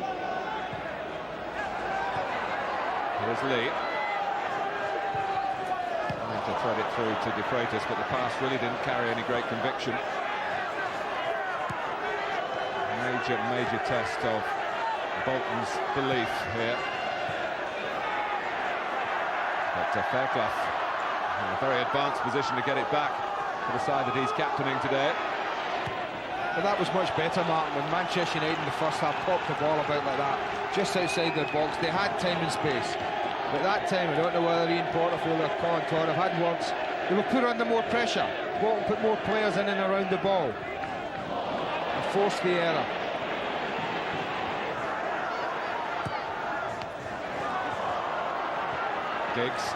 Here's Lee. To thread it through to De Freitas, but the pass really didn't carry any great conviction. Major test of Bolton's belief here. But Fairclough in a very advanced position to get it back for the side that he's captaining today. But that was much better, Martin, when Manchester United in the first half popped the ball about like that, just outside their box. They had time and space. But that time, I don't know whether Ian Porterfield or Colin Todd have had words. They will put under more pressure. Bolton put more players in and around the ball and force the error. Giggs.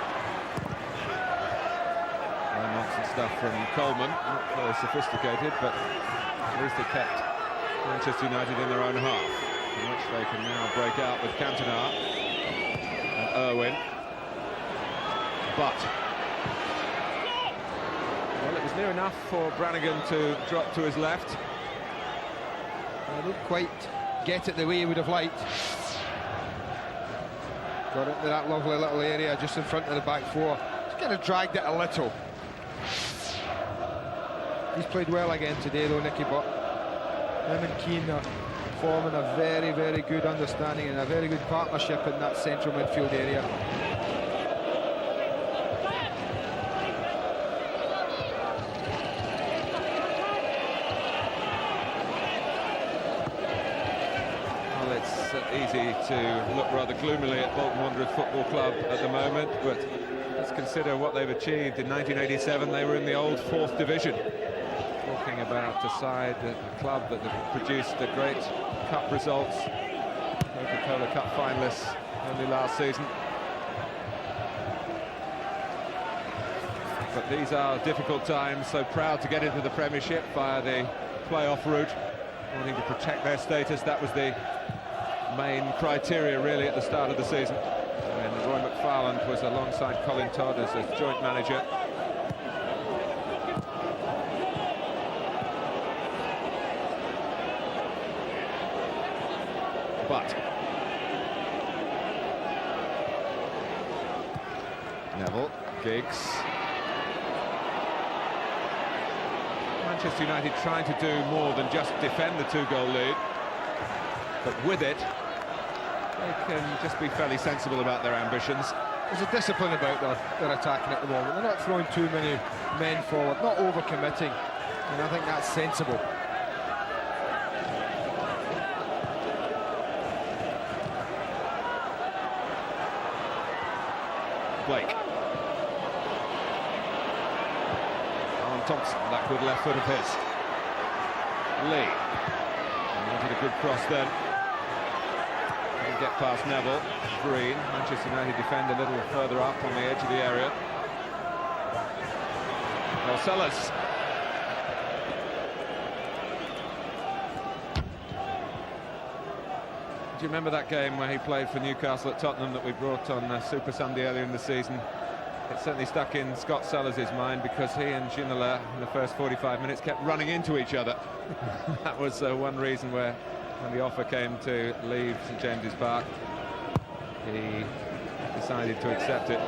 No nonsense stuff from Coleman. Not very sophisticated, but at least it kept Manchester United in their own half, in which they can now break out with Cantona. Irwin, but well, it was near enough for Brannigan to drop to his left. I didn't quite get it the way he would have liked. Got into that lovely little area just in front of the back four. Just kind of dragged it a little. He's played well again today though, Nicky, but him and Keane are forming a very, very good understanding and a very good partnership in that central midfield area. Well, it's easy to look rather gloomily at Bolton Wanderers Football Club at the moment, but let's consider what they've achieved. In 1987, they were in the old 4th division. Talking about a side, a club that have produced the great cup results, Coca-Cola Cup finalists only last season. But these are difficult times, so proud to get into the Premiership via the playoff route, wanting to protect their status. That was the main criteria really at the start of the season. And Roy McFarland was alongside Colin Todd as a joint manager. But Neville, Giggs. Manchester United trying to do more than just defend the 2-goal lead, but with it, they can just be fairly sensible about their ambitions. There's a discipline about their attacking at the moment. They're not throwing too many men forward, not over-committing, and I think that's sensible. Blake. Alan Thompson, that good left foot of his. Lee. Wanted a good cross then. Didn't get past Neville. Green. Manchester United defend a little further up on the edge of the area. Sellers. Do you remember that game where he played for Newcastle at Tottenham that we brought on Super Sunday earlier in the season? It certainly stuck in Scott Sellers' mind because he and Ginola in the first 45 minutes kept running into each other. That was one reason where, when the offer came to leave St James's Park, he decided to accept it.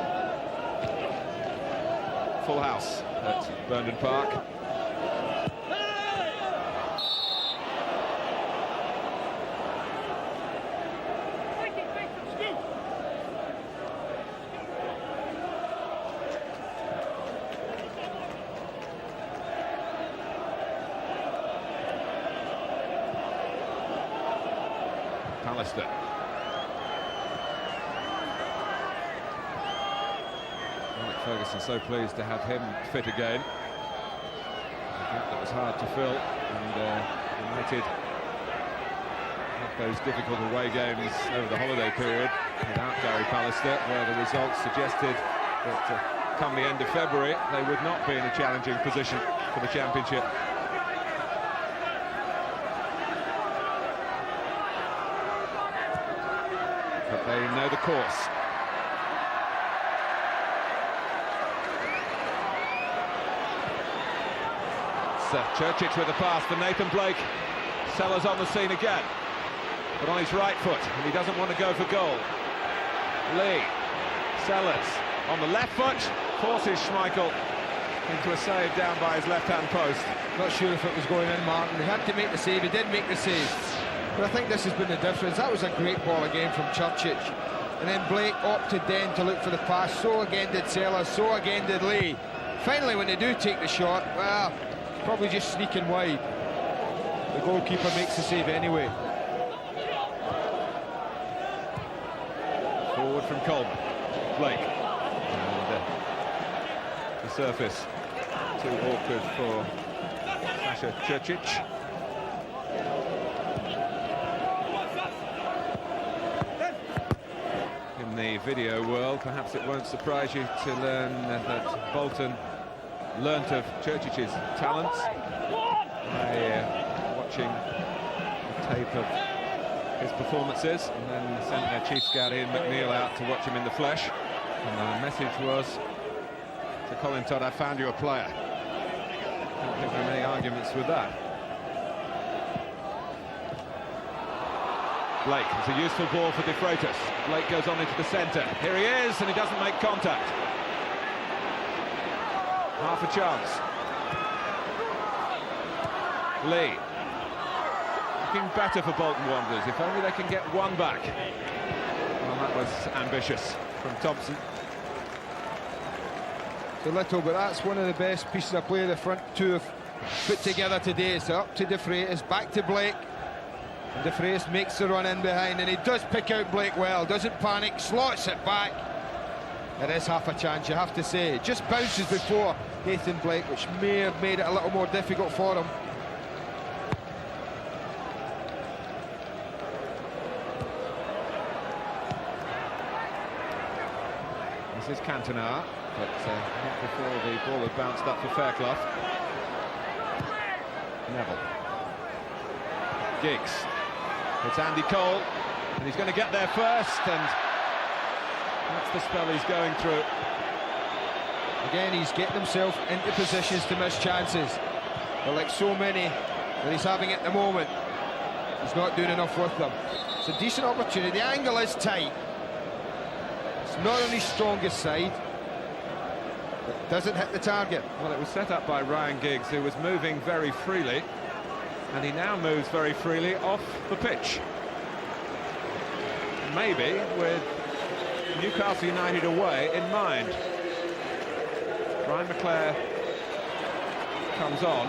Full house at Burnden Park. Pallister. Alec Ferguson so pleased to have him fit again. A gap that was hard to fill, and United had those difficult away games over the holiday period without Gary Pallister, where the results suggested that come the end of February they would not be in a challenging position for the Championship. But they know the course. Churchich with the pass for Nathan Blake. Sellers on the scene again, but on his right foot, and he doesn't want to go for goal. Lee, Sellers on the left foot, forces Schmeichel into a save down by his left-hand post. Not sure if it was going in, Martin. He had to make the save, he did make the save. But I think this has been the difference. That was a great ball again from Churchich. And then Blake opted then to look for the pass. So again did Sellers, so again did Lee. Finally, when they do take the shot, well, probably just sneaking wide. The goalkeeper makes the save anyway. Forward from Coleman. Blake. And the surface too awkward for Sasha Churchich. In the video world, perhaps it won't surprise you to learn that Bolton learnt of Churchich's talents by watching the tape of his performances, and then sent their chief scout Ian McNeil out to watch him in the flesh. And the message was to Colin Todd, "I found you a player." Don't think there are many arguments with that. Blake, it's a useful ball for De Freitas. Blake goes on into the centre. Here he is, and he doesn't make contact. Half a chance. Lee. Looking better for Bolton Wanderers. If only they can get one back. Well, that was ambitious from Thompson. It's a little, but that's one of the best pieces of play the front two have put together today. It's up to De Freitas, back to Blake. And De Freitas makes the run in behind, and he does pick out Blake well. Doesn't panic, slots it back. It is half a chance, you have to say. It just bounces before Nathan Blake, which may have made it a little more difficult for him. This is Cantona, but not before the ball had bounced up for Fairclough. Neville. Giggs. It's Andy Cole, and he's going to get there first, and that's the spell he's going through. Again, he's getting himself into positions to miss chances. But like so many that he's having at the moment, he's not doing enough with them. It's a decent opportunity. The angle is tight. It's not on his strongest side, but doesn't hit the target. Well, it was set up by Ryan Giggs, who was moving very freely, and he now moves very freely off the pitch. Maybe with Newcastle United away in mind. Ryan McClare comes on.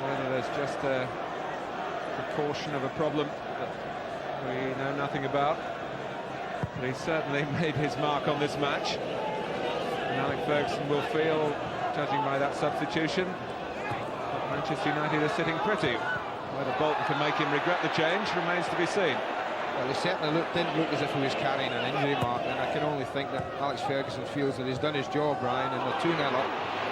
Whether there's just a precaution of a problem that we know nothing about. But he's certainly made his mark on this match. And Alec Ferguson will feel, judging by that substitution, that Manchester United are sitting pretty. Whether Bolton can make him regret the change remains to be seen. Well, he certainly didn't look as if he was carrying an injury, Mark, and I can only think that Alex Ferguson feels that he's done his job, Ryan, and they're 2-0 up.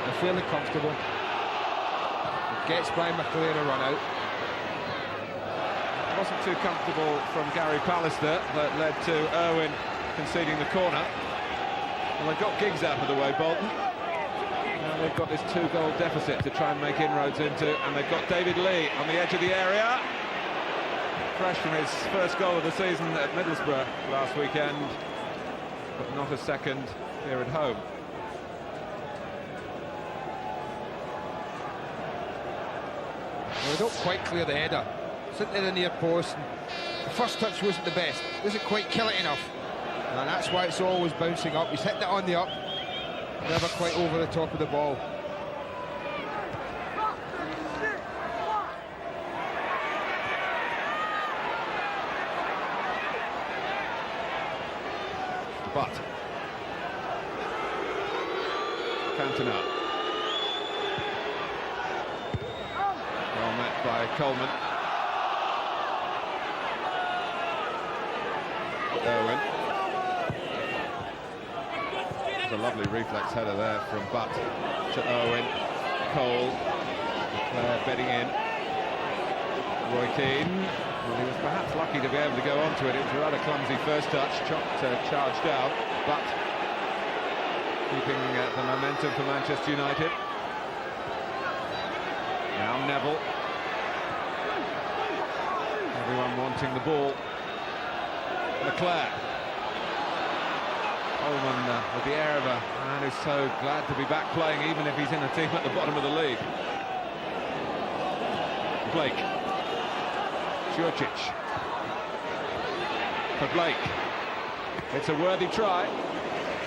They're fairly comfortable. It gets by McClare a run out. It wasn't too comfortable from Gary Pallister that led to Irwin conceding the corner. Well, they've got Giggs out of the way, Bolton. Now they've got this 2-goal deficit to try and make inroads into, and they've got David Lee on the edge of the area. Fresh from his first goal of the season at Middlesbrough last weekend, but not a second here at home. Well, they don't quite clear the header. Sitting in the near post, and the first touch wasn't the best. Doesn't quite kill it enough, and that's why it's always bouncing up. He's hitting it on the up, never quite over the top of the ball. But Cantona. Well met by Coleman. Irwin. It's a lovely reflex header there from Butt to Irwin. Cole, bedding in. Roy Keane. Well, he was perhaps lucky to be able to go onto it. It was a rather clumsy first touch, charged out, but keeping the momentum for Manchester United. Now Neville. Everyone wanting the ball. Leclerc. Coleman with the air of a man who's so glad to be back playing, even if he's in a team at the bottom of the league. Blake. Jurčić. For Blake. It's a worthy try.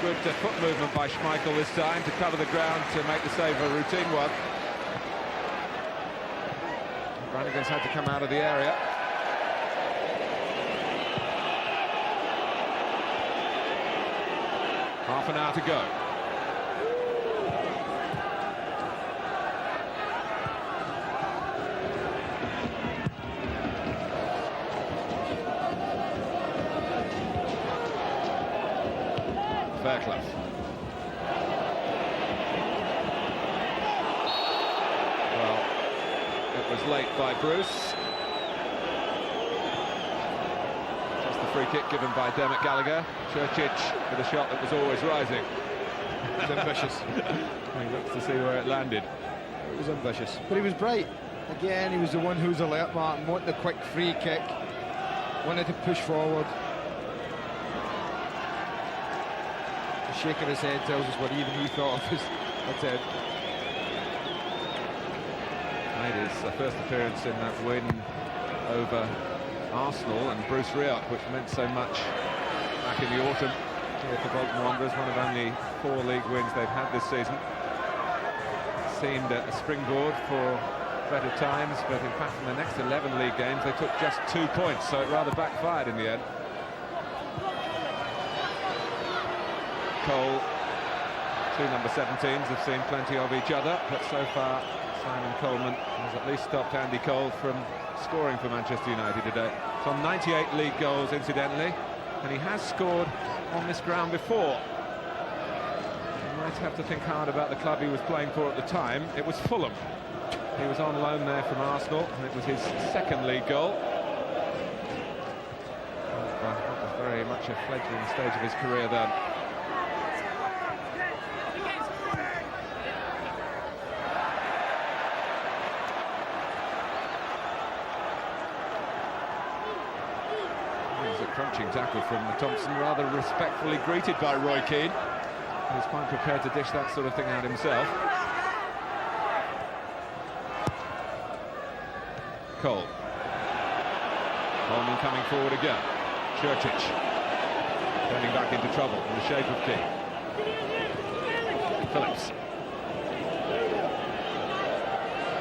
Good foot movement by Schmeichel this time to cover the ground to make the save a routine one. Brannigan's had to come out of the area. Half an hour to go. Fairclough. Well, it was late by Bruce. Just the free kick given by Dermot Gallagher. Jurčić with a shot that was always rising. It was ambitious. He looks to see where it landed. It was ambitious, but he was bright. Again, he was the one who was alert, Martin, wanted the quick free kick, wanted to push forward. The shake of his head tells us what even he thought of his head. Made his first appearance in that win over Arsenal and Bruce Rioch, which meant so much back in the autumn here for Bolton Wanderers. One of only 4 league wins they've had this season. Seemed a springboard for better times, but in fact in the next 11 league games they took just 2 points, so it rather backfired in the end. Cole, 2 number 17s have seen plenty of each other, but so far Simon Coleman has at least stopped Andy Cole from scoring for Manchester United today. It's on 98 league goals, incidentally, and he has scored on this ground before. You might have to think hard about the club he was playing for at the time. It was Fulham. He was on loan there from Arsenal, and it was his 2nd league goal. That was very much a fledgling stage of his career then. Crunching tackle from Thompson, rather respectfully greeted by Roy Keane, who's quite prepared to dish that sort of thing out himself. Cole. Coleman coming forward again. Jurčić turning back into trouble in the shape of Keane. Phillips.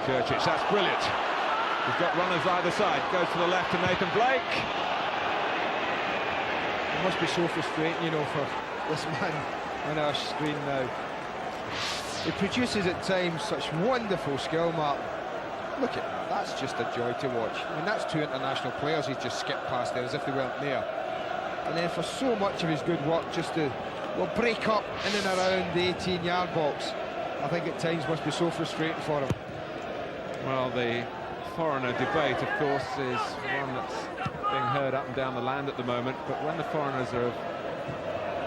Jurčić, that's brilliant. He's got runners either side. Goes to the left to Nathan Blake. It must be so frustrating, you know, for this man on our screen now. He produces at times such wonderful skill, Martin. Look at that, that's just a joy to watch. I mean, that's 2 international players he's just skipped past there as if they weren't there. And then for so much of his good work just to, well, break up in and around the 18-yard box, I think at times must be so frustrating for him. Well, the foreigner debate, of course, is one that's being heard up and down the land at the moment, but when the foreigners are of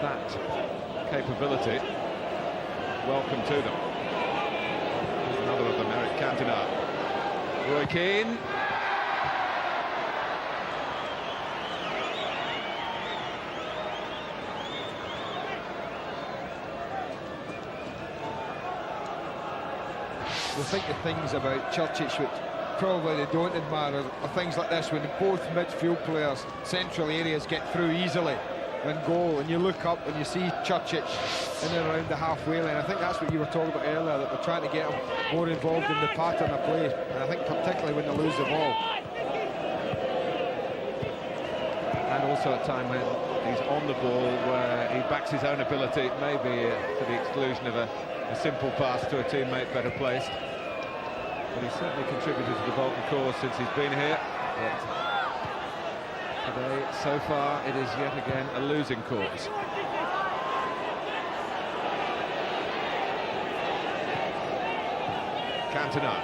that capability, welcome to them. Here's another of them, Eric Cantona. Roy Keane. We think the things about Jurčić which probably they don't admire are things like this, when both midfield players, central areas, get through easily and goal, and you look up and you see Jurčić in and around the halfway line. I think that's what you were talking about earlier, that they're trying to get him more involved in the pattern of play, and I think particularly when they lose the ball. And also at time when he's on the ball where he backs his own ability, maybe to the exclusion of a simple pass to a teammate better placed. But he's certainly contributed to the Bolton cause since he's been here. But Today, so far, it is yet again a losing cause. Cantona.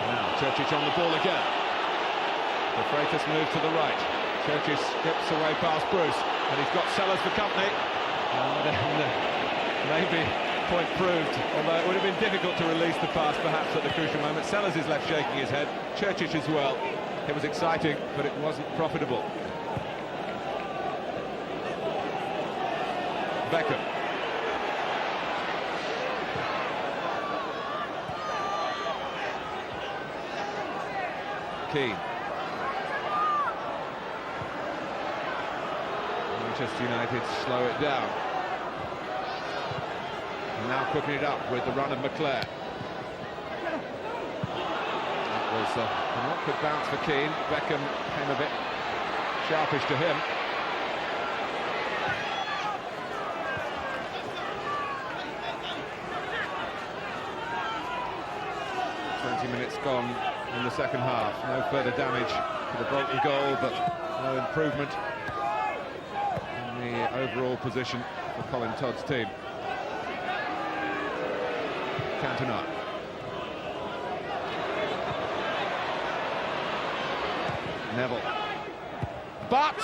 Now, Churchic on the ball again. The Freitas move to the right. Churchic skips away past Bruce, and he's got Sellers for company. And then maybe point proved, although it would have been difficult to release the pass perhaps at the crucial moment. Sellers is left shaking his head, Churchic as well. It was exciting, but it wasn't profitable. Beckham. Keane. Manchester United slow it down. And now cooking it up with the run of McClair. That was an awkward bounce for Keane. Beckham came a bit sharpish to him. Minutes gone in the second half. No further damage to the Bolton goal, but no improvement in the overall position for Colin Todd's team. Cantona. Neville. But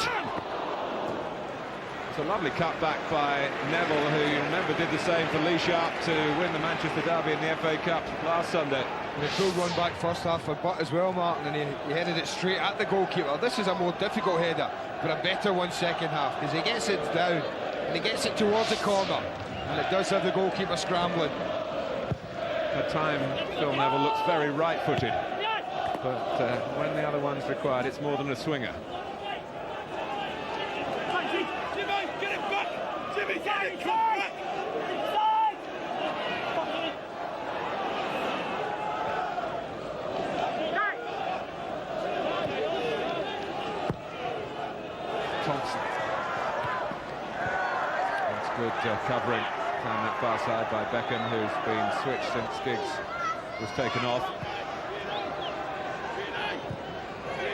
it's a lovely cutback by Neville, who you remember did the same for Lee Sharp to win the Manchester Derby in the FA Cup last Sunday. And he pulled one back first half for Butt as well, Martin, and he headed it straight at the goalkeeper. This is a more difficult header, but a better one second half, because he gets it down and he gets it towards the corner, and it does have the goalkeeper scrambling. At time, Phil Neville looks very right-footed, but when the other one's required, it's more than a swinger. Thompson. That's good covering down that far side by Beckham, who's been switched since Giggs was taken off.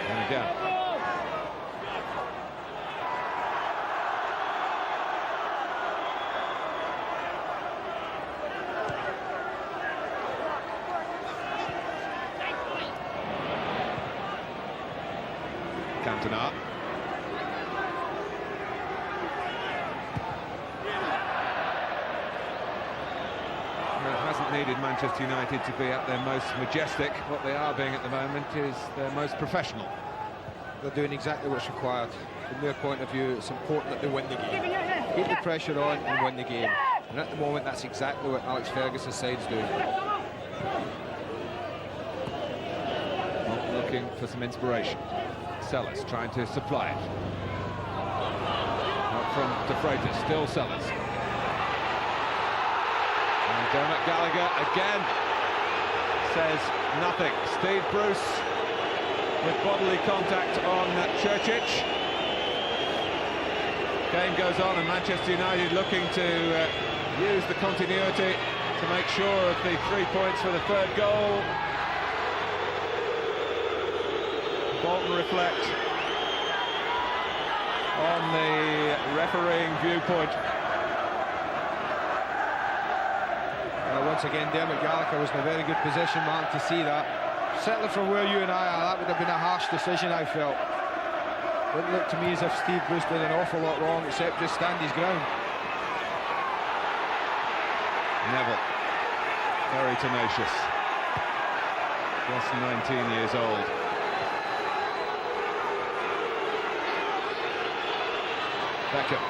And again. Cantona. Hasn't needed Manchester United to be at their most majestic. What they are being at the moment is their most professional. They're doing exactly what's required. From their point of view, it's important that they win the game. Keep the pressure on and win the game. And at the moment, that's exactly what Alex Ferguson's side's doing. Looking for some inspiration. Sellers trying to supply it. Up from De Freitas, still Sellers. Dermot Gallagher again says nothing. Steve Bruce with bodily contact on Churchic. Game goes on and Manchester United looking to use the continuity to make sure of the 3 points for the third goal. Bolton reflect on the refereeing viewpoint. Once again, Dermot Gallagher was in a very good position, Martin, to see that. Certainly from where you and I are, that would have been a harsh decision, I felt. It looked to me as if Steve Bruce did an awful lot wrong, except just stand his ground. Neville, very tenacious. Just 19 years old. Beckham.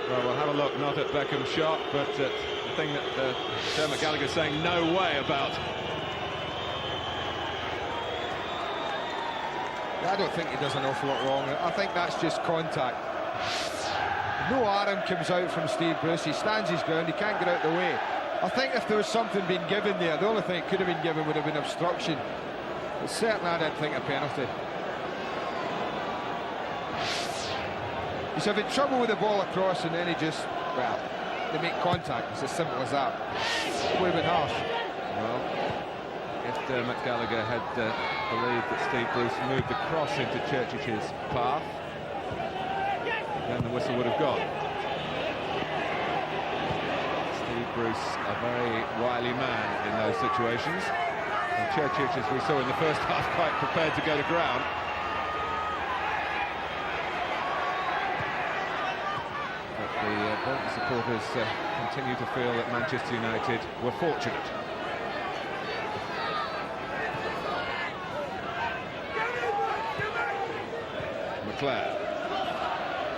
Well, we'll have a look, not at Beckham's shot, but at the thing that Dermot Gallagher's saying no way about. I don't think he does an awful lot wrong. I think that's just contact. No arm comes out from Steve Bruce. He stands his ground. He can't get out of the way. I think if there was something being given there, the only thing it could have been given would have been obstruction. But certainly I didn't think a penalty. He's having trouble with the ball across, and then he just, well, they make contact. It's as simple as that. It would have been harsh. Well, if Dermot Gallagher had believed that Steve Bruce moved the cross into Churchich's path, then the whistle would have gone. Steve Bruce, a very wily man in those situations. And Churchich, as we saw in the first half, quite prepared to go to ground. But the Bolton supporters continue to feel that Manchester United were fortunate. McClare.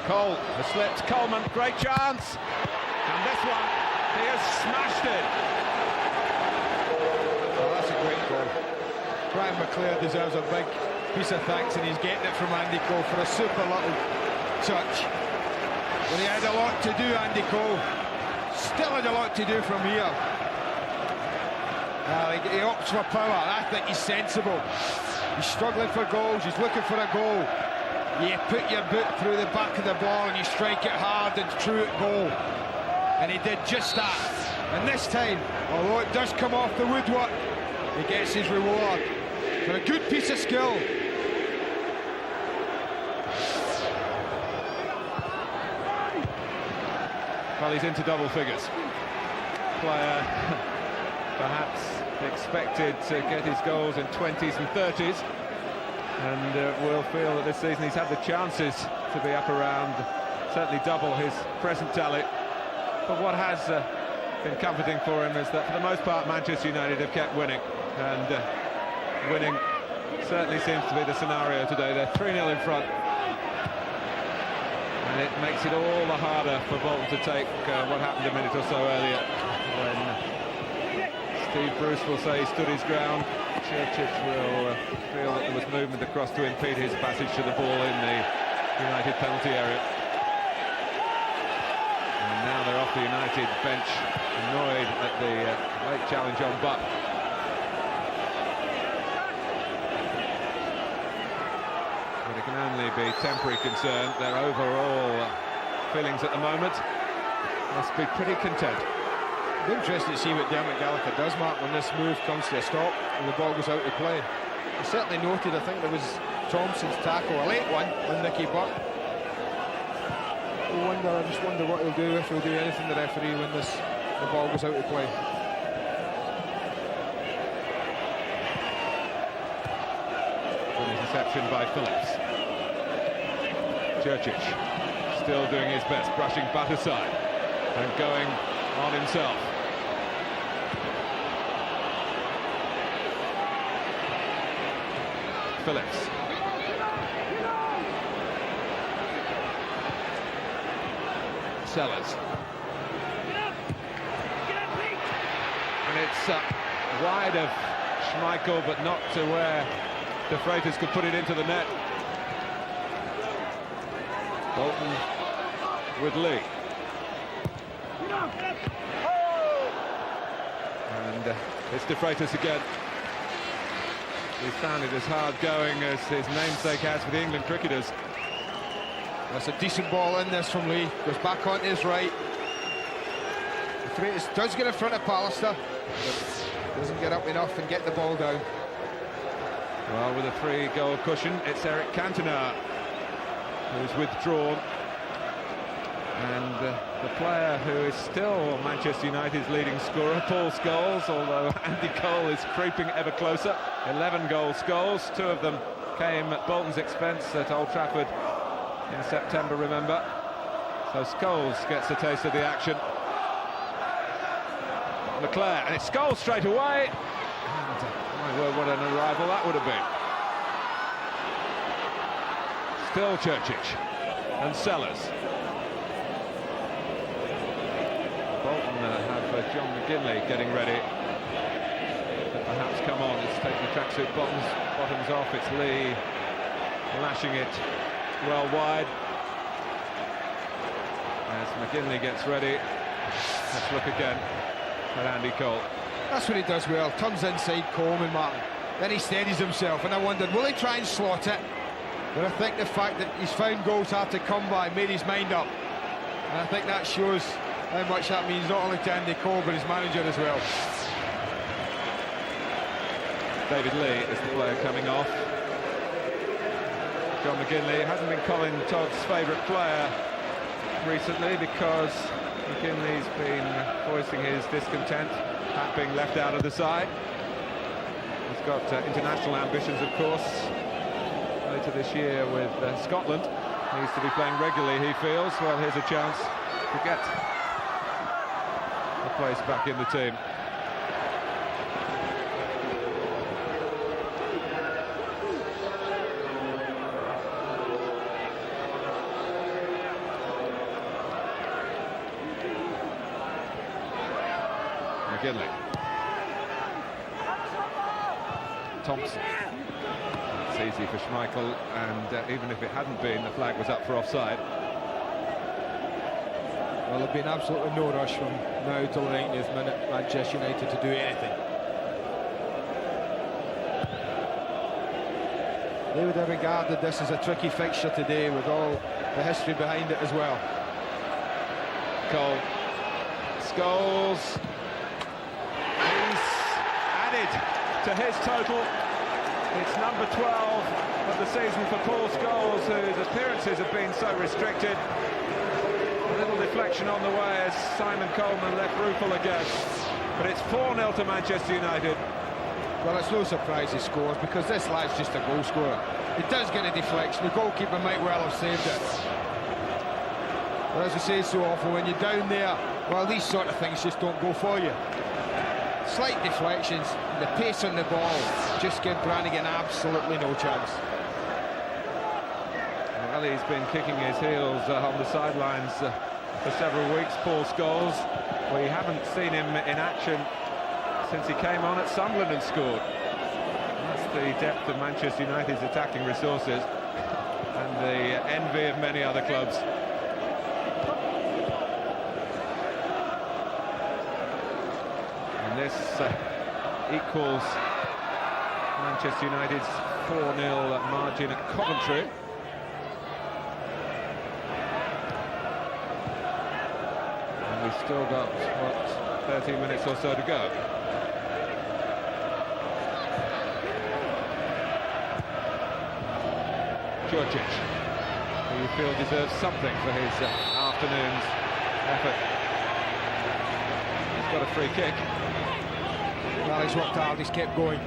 Cole has slipped. Coleman, great chance. And this one, he has smashed it. Oh, that's a great goal. Brian McClare deserves a big piece of thanks, and he's getting it from Andy Cole for a super little touch. But he had a lot to do, Andy Cole. Still had a lot to do from here. He opts for power. I think he's sensible. He's struggling for goals. He's looking for a goal. You put your boot through the back of the ball and you strike it hard and true at goal. And he did just that. And this time, although it does come off the woodwork, he gets his reward for a good piece of skill. Well, he's into double figures. Player perhaps expected to get his goals in 20s and 30s, and will feel that this season he's had the chances to be up around certainly double his present tally. But what has been comforting for him is that for the most part Manchester United have kept winning, and winning certainly seems to be the scenario today. They're 3-0 in front, and it makes it all the harder for Bolton to take what happened a minute or so earlier, when Steve Bruce will say he stood his ground. Churchich will feel that there was movement across to impede his passage to the ball in the United penalty area. And now they're off the United bench, annoyed at the late challenge on Butt. But it can only be temporary concern. Their overall feelings at the moment must be pretty content. It'll be interesting to see what Dermot Gallagher does, Mark, when this move comes to a stop and the ball goes out to play. I certainly noted, I think there was Thompson's tackle, a late one, on Nicky Butt. I just wonder what he'll do, if he'll do anything, the referee, when the ball goes out to play. Good interception by Phillips. Churchich still doing his best, brushing Butt aside and going on himself. Phillips. Sellers. And it's wide of Schmeichel, but not to where De Freitas could put it into the net. Bolton with Lee. And it's De Freitas again. He's found it as hard going as his namesake has for the England cricketers. That's a decent ball in this from Lee. Goes back on his right. De Freitas does get in front of Pallister, but doesn't get up enough and get the ball down. Well, with a 3-goal cushion, it's Eric Cantona who's withdrawn. And the player who is still Manchester United's leading scorer, Paul Scholes, although Andy Cole is creeping ever closer. 11 goal Scholes, 2 of them came at Bolton's expense at Old Trafford in September, remember. So Scholes gets a taste of the action. McClare, and it's Scholes straight away. And, my word, what an arrival that would have been. Still Churchich and Sellers. Bolton have John McGinley getting ready to perhaps come on. It's taking the tracksuit bottoms off. It's Lee lashing it well wide as McGinley gets ready. Let's look again at Andy Cole. That's what he does well. Turns inside Coleman, Martin. Then he steadies himself, and I wondered, will he try and slot it? But I think the fact that he's found goals hard to come by made his mind up, and I think that shows how much that means not only to Andy Cole but his manager as well. David Lee is the player coming off. John McGinley hasn't been Colin Todd's favourite player recently because McGinley's been voicing his discontent at being left out of the side. He's got international ambitions, of course, later this year with Scotland. Needs to be playing regularly, he feels. Well, here's a chance to get a place back in the team. McGinley. Thompson. It's easy for Schmeichel, and even if it hadn't been, the flag was up for offside. Well, there'd been absolutely no rush from now till the 90th minute, Manchester United, to do anything. They would have regarded this as a tricky fixture today, with all the history behind it as well. Cole. Scholes. He's added to his total. It's number 12 of the season for Paul Scholes, whose appearances have been so restricted. A little deflection on the way as Simon Coleman left Ruffle again. But it's 4-0 to Manchester United. Well, it's no surprise he scores, because this lad's just a goal scorer. He does get a deflection. The goalkeeper might well have saved it. But as I say so often, when you're down there, well, these sort of things just don't go for you. Slight deflections, the pace on the ball just give Brannigan absolutely no chance. Well, he's been kicking his heels on the sidelines for several weeks, Paul Scholes. We haven't seen him in action since he came on at Sunderland and scored. That's the depth of Manchester United's attacking resources and the envy of many other clubs. And this equals Manchester United's 4-0 margin at Coventry. And we've still got, what, 13 minutes or so to go. Djurcic, who you feel deserves something for his afternoon's effort. He's got a free kick. Well, he's worked hard, he's kept going.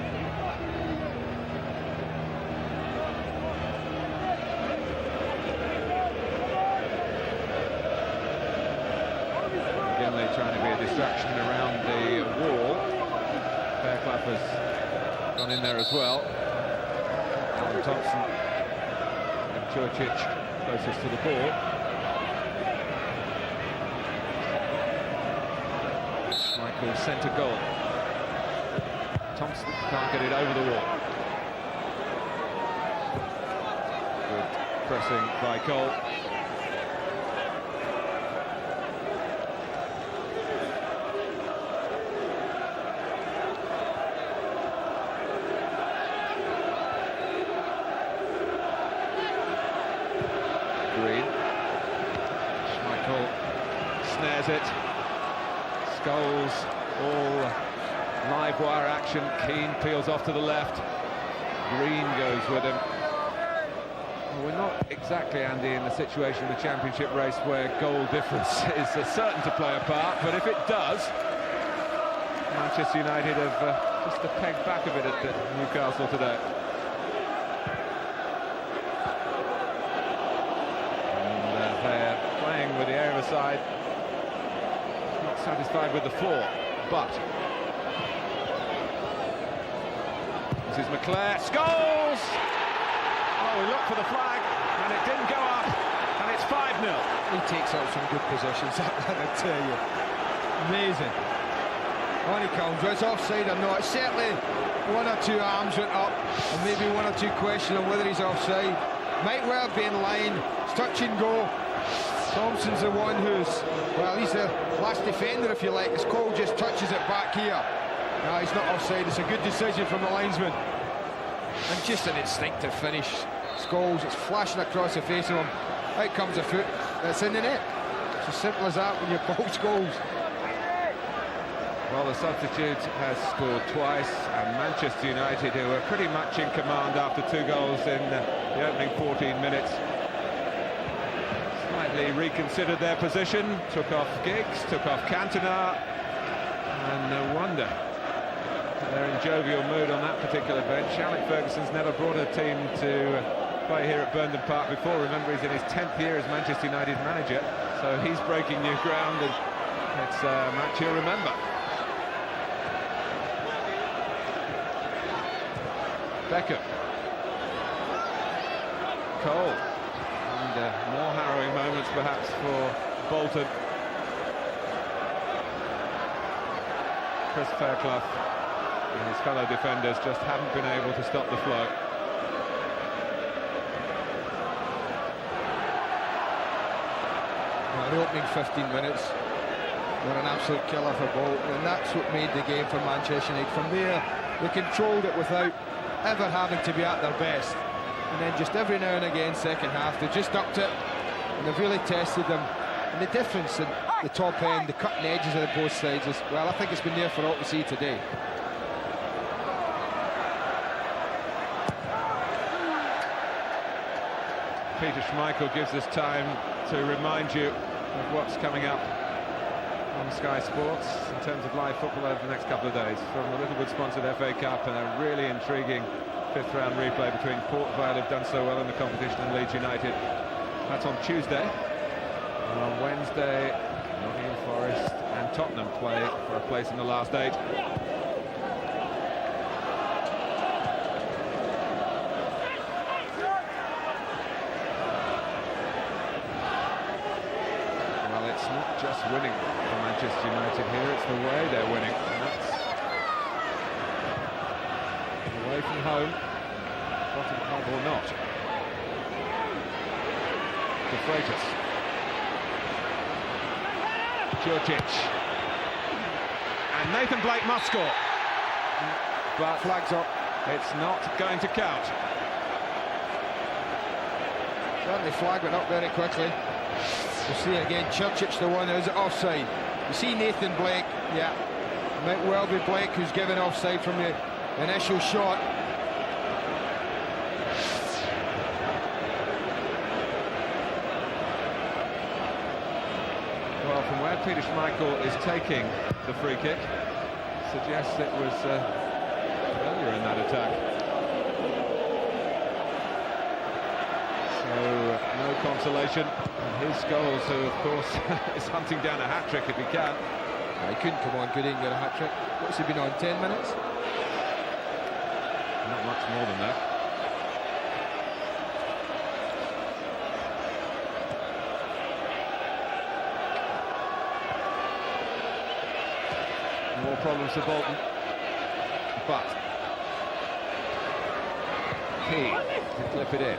McGinley trying to be a distraction around the wall. Fairclough has gone in there as well. And Thompson and Djurcic closest to the ball. Schmeichel centre goal. Thompson can't get it over the wall. Good pressing by Cole. Green. Schmeichel snares it. Scholes all live wire action. Keane peels off to the left. Green goes with him. Well, we're not exactly, Andy, in the situation in the Championship race where goal difference is certain to play a part, but if it does, Manchester United have just a peg back of it at Newcastle today. And they're playing with the air of a side not satisfied with the floor, but this is McClare. Scholes! Well, we looked for the flag, and it didn't go up, and it's 5-0. He takes out some good positions, I tell you. Amazing. On he comes, whether it's offside or not. Certainly one or two arms went up, and maybe one or two questions on whether he's offside. Might well be in line. It's touch and go. Thompson's the one who's, well, he's the last defender, if you like, as Cole just touches it back here. No, he's not offside. It's a good decision from the linesman. And just an instinctive finish. Scholes, it's flashing across the face of him. Out comes a foot. That's in the net. It's as simple as that when you ball Scholes. Well, the substitute has scored twice, and Manchester United, who were pretty much in command after 2 goals in the opening 14 minutes, slightly reconsidered their position, took off Giggs, took off Cantona, and no wonder they're in jovial mood on that particular bench. Alex Ferguson's never brought a team to play here at Burnden Park before. Remember, he's in his 10th year as Manchester United manager, so he's breaking new ground, and it's a match he'll remember. Beckham, Cole, and more harrowing moments perhaps for Bolton. Chris Fairclough and his fellow defenders just haven't been able to stop the flow. Well, the opening 15 minutes were an absolute killer for Bolton, and that's what made the game for Manchester United. From there, they controlled it without ever having to be at their best, and then just every now and again, second half, they just upped it, and they've really tested them. And the difference in the top end, the cutting edges of both sides is, well, I think it's been there for all to see today. Peter Schmeichel gives us time to remind you of what's coming up on Sky Sports in terms of live football over the next couple of days. From the Littlewood-sponsored FA Cup and a really intriguing 5th round replay between Port Vale, who've done so well in the competition, and Leeds United. That's on Tuesday. And on Wednesday, Nottingham Forest and Tottenham play for a place in the last 8. It's not just winning for Manchester United here, it's the way they're winning. And that's away from home, bottom club or not. De Freitas. Djurcic. And Nathan Blake must score. But Flags up. It's not going to count. Certainly flag went up very quickly. We'll see it again. Djurcic, the one who's offside. You see Nathan Blake, yeah. Might well be Blake who's given offside from the initial shot. Well, from where Peter Schmeichel is taking the free kick, suggests it was earlier in that attack. So, no consolation. And his goal, so of course, is hunting down a hat-trick if he can. He couldn't come on good and get a hat-trick. What's he been on, 10 minutes? Not much more than that. More problems for Bolton. But key to clip it in.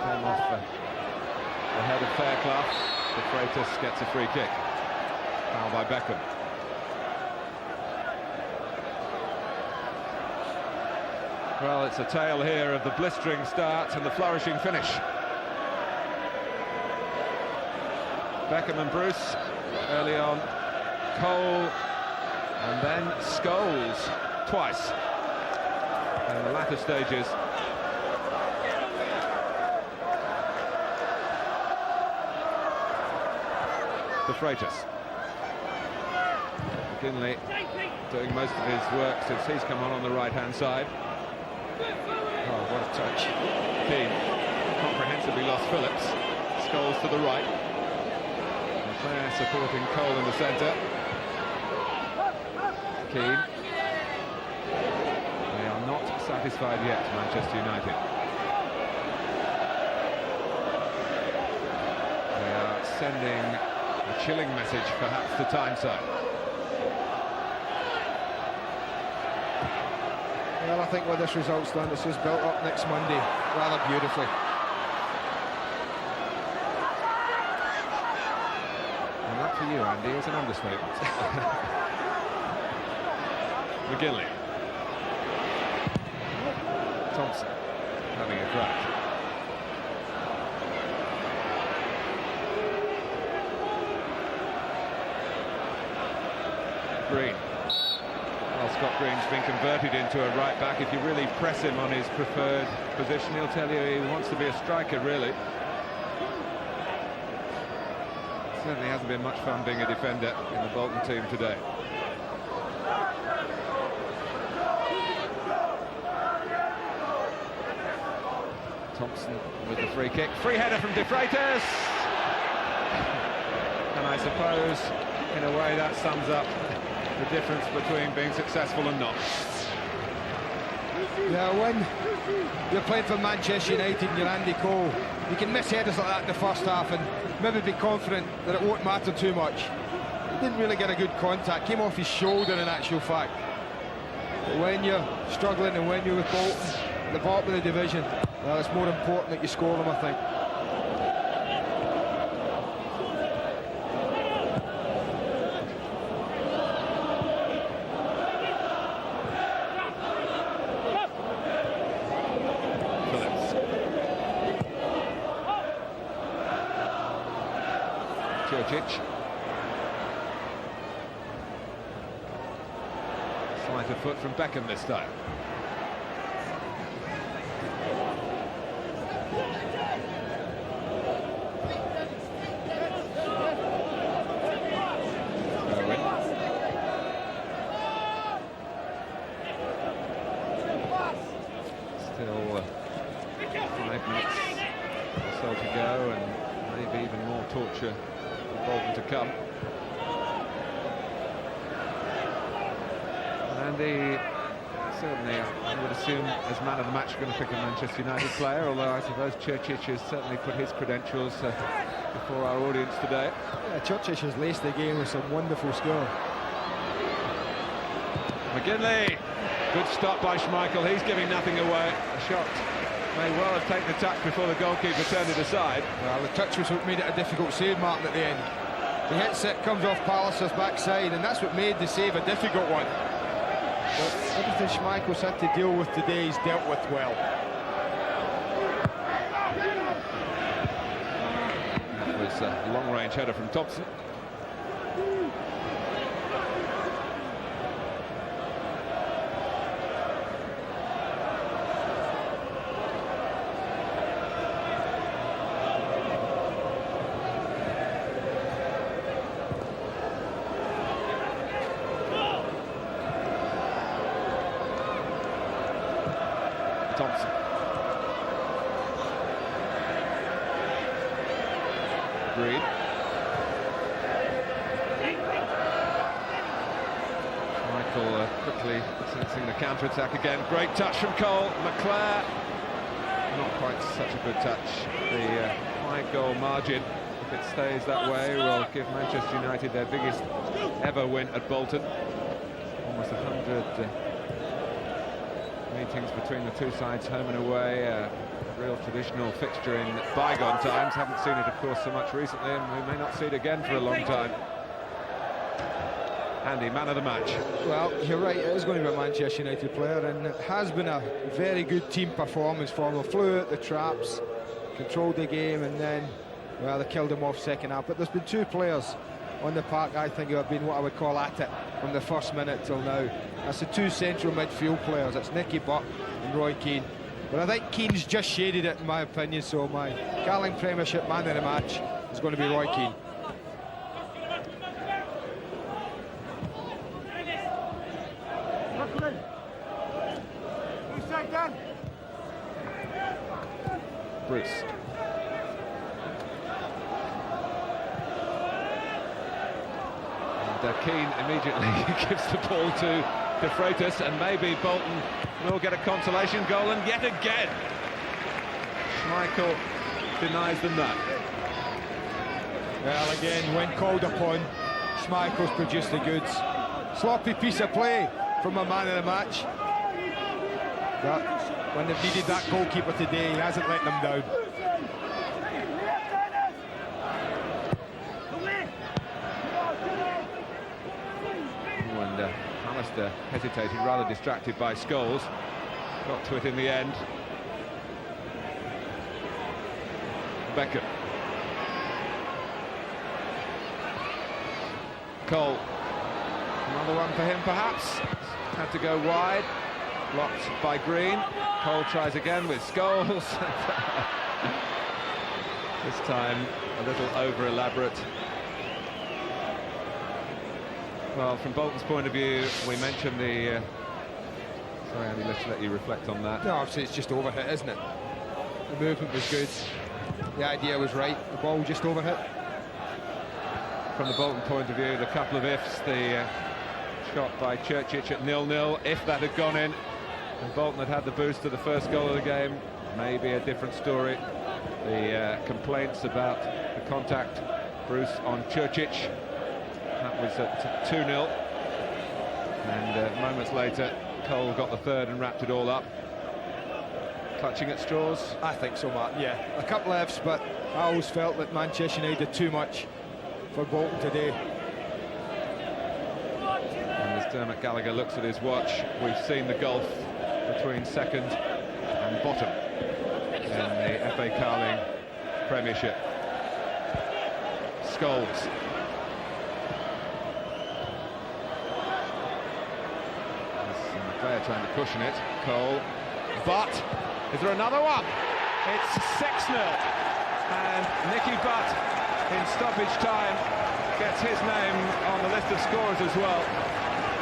Came off the head of Fairclough. De Freitas gets a free kick. Foul by Beckham. Well, it's a tale here of the blistering start and the flourishing finish. Beckham and Bruce early on. Cole and then Scholes twice in the latter stages. De Freitas. McGinley doing most of his work since he's come on the right-hand side. Oh, what a touch. Keane comprehensively lost Phillips. Scholes to the right. Claire supporting Cole in the centre. Keane. They are not satisfied yet, Manchester United. They are sending a chilling message, perhaps, to Tyneside. Well, I think with this result's done, it's just built up next Monday rather beautifully. And that for you, Andy, is an understatement. McGinley. Thompson having a crack. Green. screen's been converted into a right-back. If you really press him on his preferred position, he'll tell you he wants to be a striker, really. Certainly hasn't been much fun being a defender in the Bolton team today. Thompson with the free kick. Free header from De Freitas. And I suppose, in a way, that sums up the difference between being successful and not. Yeah, when you're playing for Manchester United and you're Andy Cole, you can miss headers like that in the first half and maybe be confident that it won't matter too much. He didn't really get a good contact, came off his shoulder in actual fact. But when you're struggling and when you're with Bolton, at the bottom of the division, well, it's more important that you score them, I think. Slight of foot from Beckham this time. Still 5 minutes or so to go, and maybe even more torture for Bolton to come. Andy, certainly, I would assume, as man of the match, going to pick a Manchester United player, although I suppose Churchill has certainly put his credentials before our audience today. Yeah, Churchill has laced the game with some wonderful skill. McGinley, good stop by Schmeichel, he's giving nothing away. The shot may well have taken the touch before the goalkeeper turned it aside. Well, the touch was what made it a difficult save, Martin, at the end. The hits it, comes off Palliser's backside, and that's what made the save a difficult one. But everything Schmeichel's had to deal with today, he's dealt with well. That was a long-range header from Thompson. Thompson. Green. Michael quickly sensing the counter-attack again. Great touch from Cole. McClare. Not quite such a good touch. The high goal margin, if it stays that way, will give Manchester United their biggest ever win at Bolton. Almost 100 meetings between the two sides, home and away. A real traditional fixture in bygone times. Haven't seen it, of course, so much recently, and we may not see it again for a long time. Andy, man of the match. Well, you're right, it is going to be a Manchester United player, and it has been a very good team performance for them. They flew out the traps, controlled the game, and then, well, they killed them off second half. But there's been two players on the park, I think, who have been what I would call at it from the first minute till now. That's the two central midfield players. It's Nicky Butt and Roy Keane. But I think Keane's just shaded it, in my opinion, so my Carling Premiership man of the match is going to be Roy Keane. Bruce. And Keane immediately gives the ball to De Freitas, and maybe Bolton will get a consolation goal, and yet again Schmeichel denies them that. Well, again, when called upon, Schmeichel's produced the goods. Sloppy piece of play from a man of the match, but when they've needed that goalkeeper today, he hasn't let them down. And Alistair hesitated, rather distracted by Scholes. Got to it in the end. Beckham. Cole. Another one for him, perhaps. had to go wide, blocked by Green. Cole tries again with Scholes. This time a little over elaborate. Well, from Bolton's point of view, we mentioned the sorry Andy, let's let you reflect on that. No, obviously it's just overhit, isn't it? The movement was good, the idea was right, the ball just overhit. From the Bolton point of view, the couple of ifs, the shot by Churchich at 0-0, if that had gone in and Bolton had had the boost to the first goal of the game, maybe a different story. The complaints about the contact, Bruce on Churchich, that was at 2-0, and moments later Cole got the third and wrapped it all up. Clutching at straws? I think so, Martin, yeah. A couple of F's, but I always felt that Manchester United did too much for Bolton today. And as Dermot Gallagher looks at his watch, we've seen the gulf between second and bottom in the FA Carling Premiership. Scholes. Player trying to cushion it. Cole. But is there another one? It's 6-0. And Nicky Butt in stoppage time gets his name on the list of scorers as well.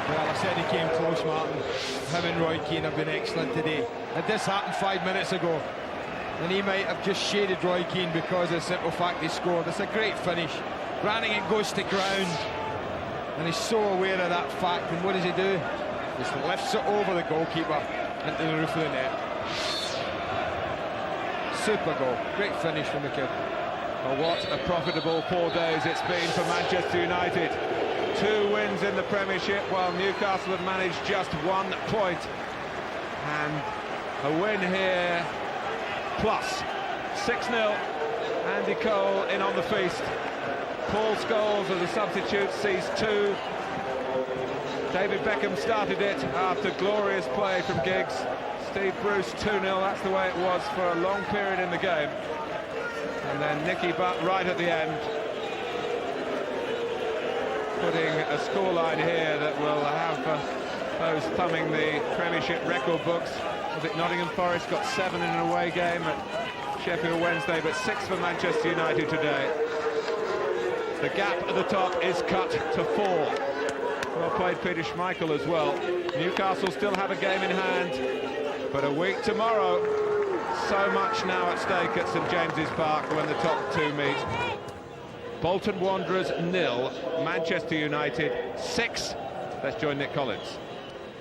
Well, I said he came close, Martin. Him and Roy Keane have been excellent today. Had this happened 5 minutes ago, and he might have just shaded Roy Keane because of the simple fact he scored. It's a great finish. Brannigan goes to ground, and he's so aware of that fact. And what does he do? Just lifts it over the goalkeeper into the roof of the net. Super goal. Great finish from the kid. Well, what a profitable 4 days it's been for Manchester United. 2 wins in the Premiership, while Newcastle have managed just 1 point. And a win here, plus 6-0. Andy Cole in on the feast. Paul Scholes as a substitute sees 2. David Beckham started it after glorious play from Giggs. Steve Bruce 2-0, that's the way it was for a long period in the game. And then Nicky Butt right at the end, putting a scoreline here that will have those thumbing the Premiership record books. Was it Nottingham Forest got 7 in an away game at Sheffield Wednesday, but 6 for Manchester United today. The gap at the top is cut to 4. Well played Peter Schmeichel as well. Newcastle still have a game in hand, but a week tomorrow. So much now at stake at St James's Park when the top 2 meet. Bolton Wanderers 0, Manchester United 6. Let's join Nick Collins.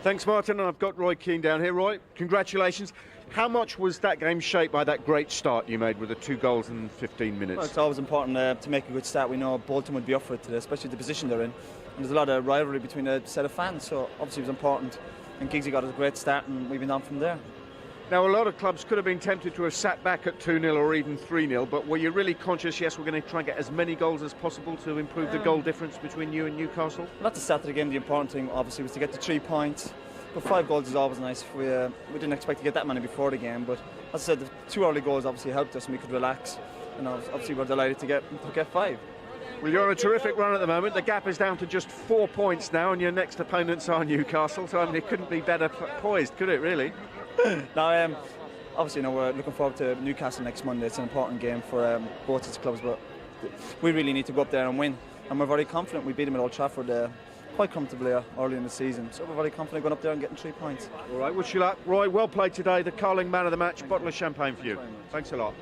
Thanks, Martin. I've got Roy Keane down here. Roy, congratulations. How much was that game shaped by that great start you made with the 2 goals in 15 minutes? Well, it's always important to make a good start. We know Bolton would be up for it today, especially the position they're in. And there's a lot of rivalry between a set of fans, so obviously it was important. And Giggsy got a great start, and we've been on from there. Now, a lot of clubs could have been tempted to have sat back at 2-0 or even 3-0, but were you really conscious, yes, we're going to try and get as many goals as possible to improve the goal difference between you and Newcastle? Not to start the game, the important thing, obviously, was to get the 3 points. But 5 goals is always nice. We didn't expect to get that many before the game, but as I said, the 2 early goals obviously helped us and we could relax. And obviously we're delighted to get 5. Well, you're on a terrific run at the moment. The gap is down to just 4 points now, and your next opponents are Newcastle, so I mean, it couldn't be better poised, could it, really? Now, obviously, we're looking forward to Newcastle next Monday. It's an important game for both its clubs, but we really need to go up there and win. And we're very confident. We beat them at Old Trafford quite comfortably early in the season, so we're very confident going up there and getting 3 points. All right, wish you luck. Roy, well played today. The Carling man of the match. Bottle of champagne for you. Thanks a lot.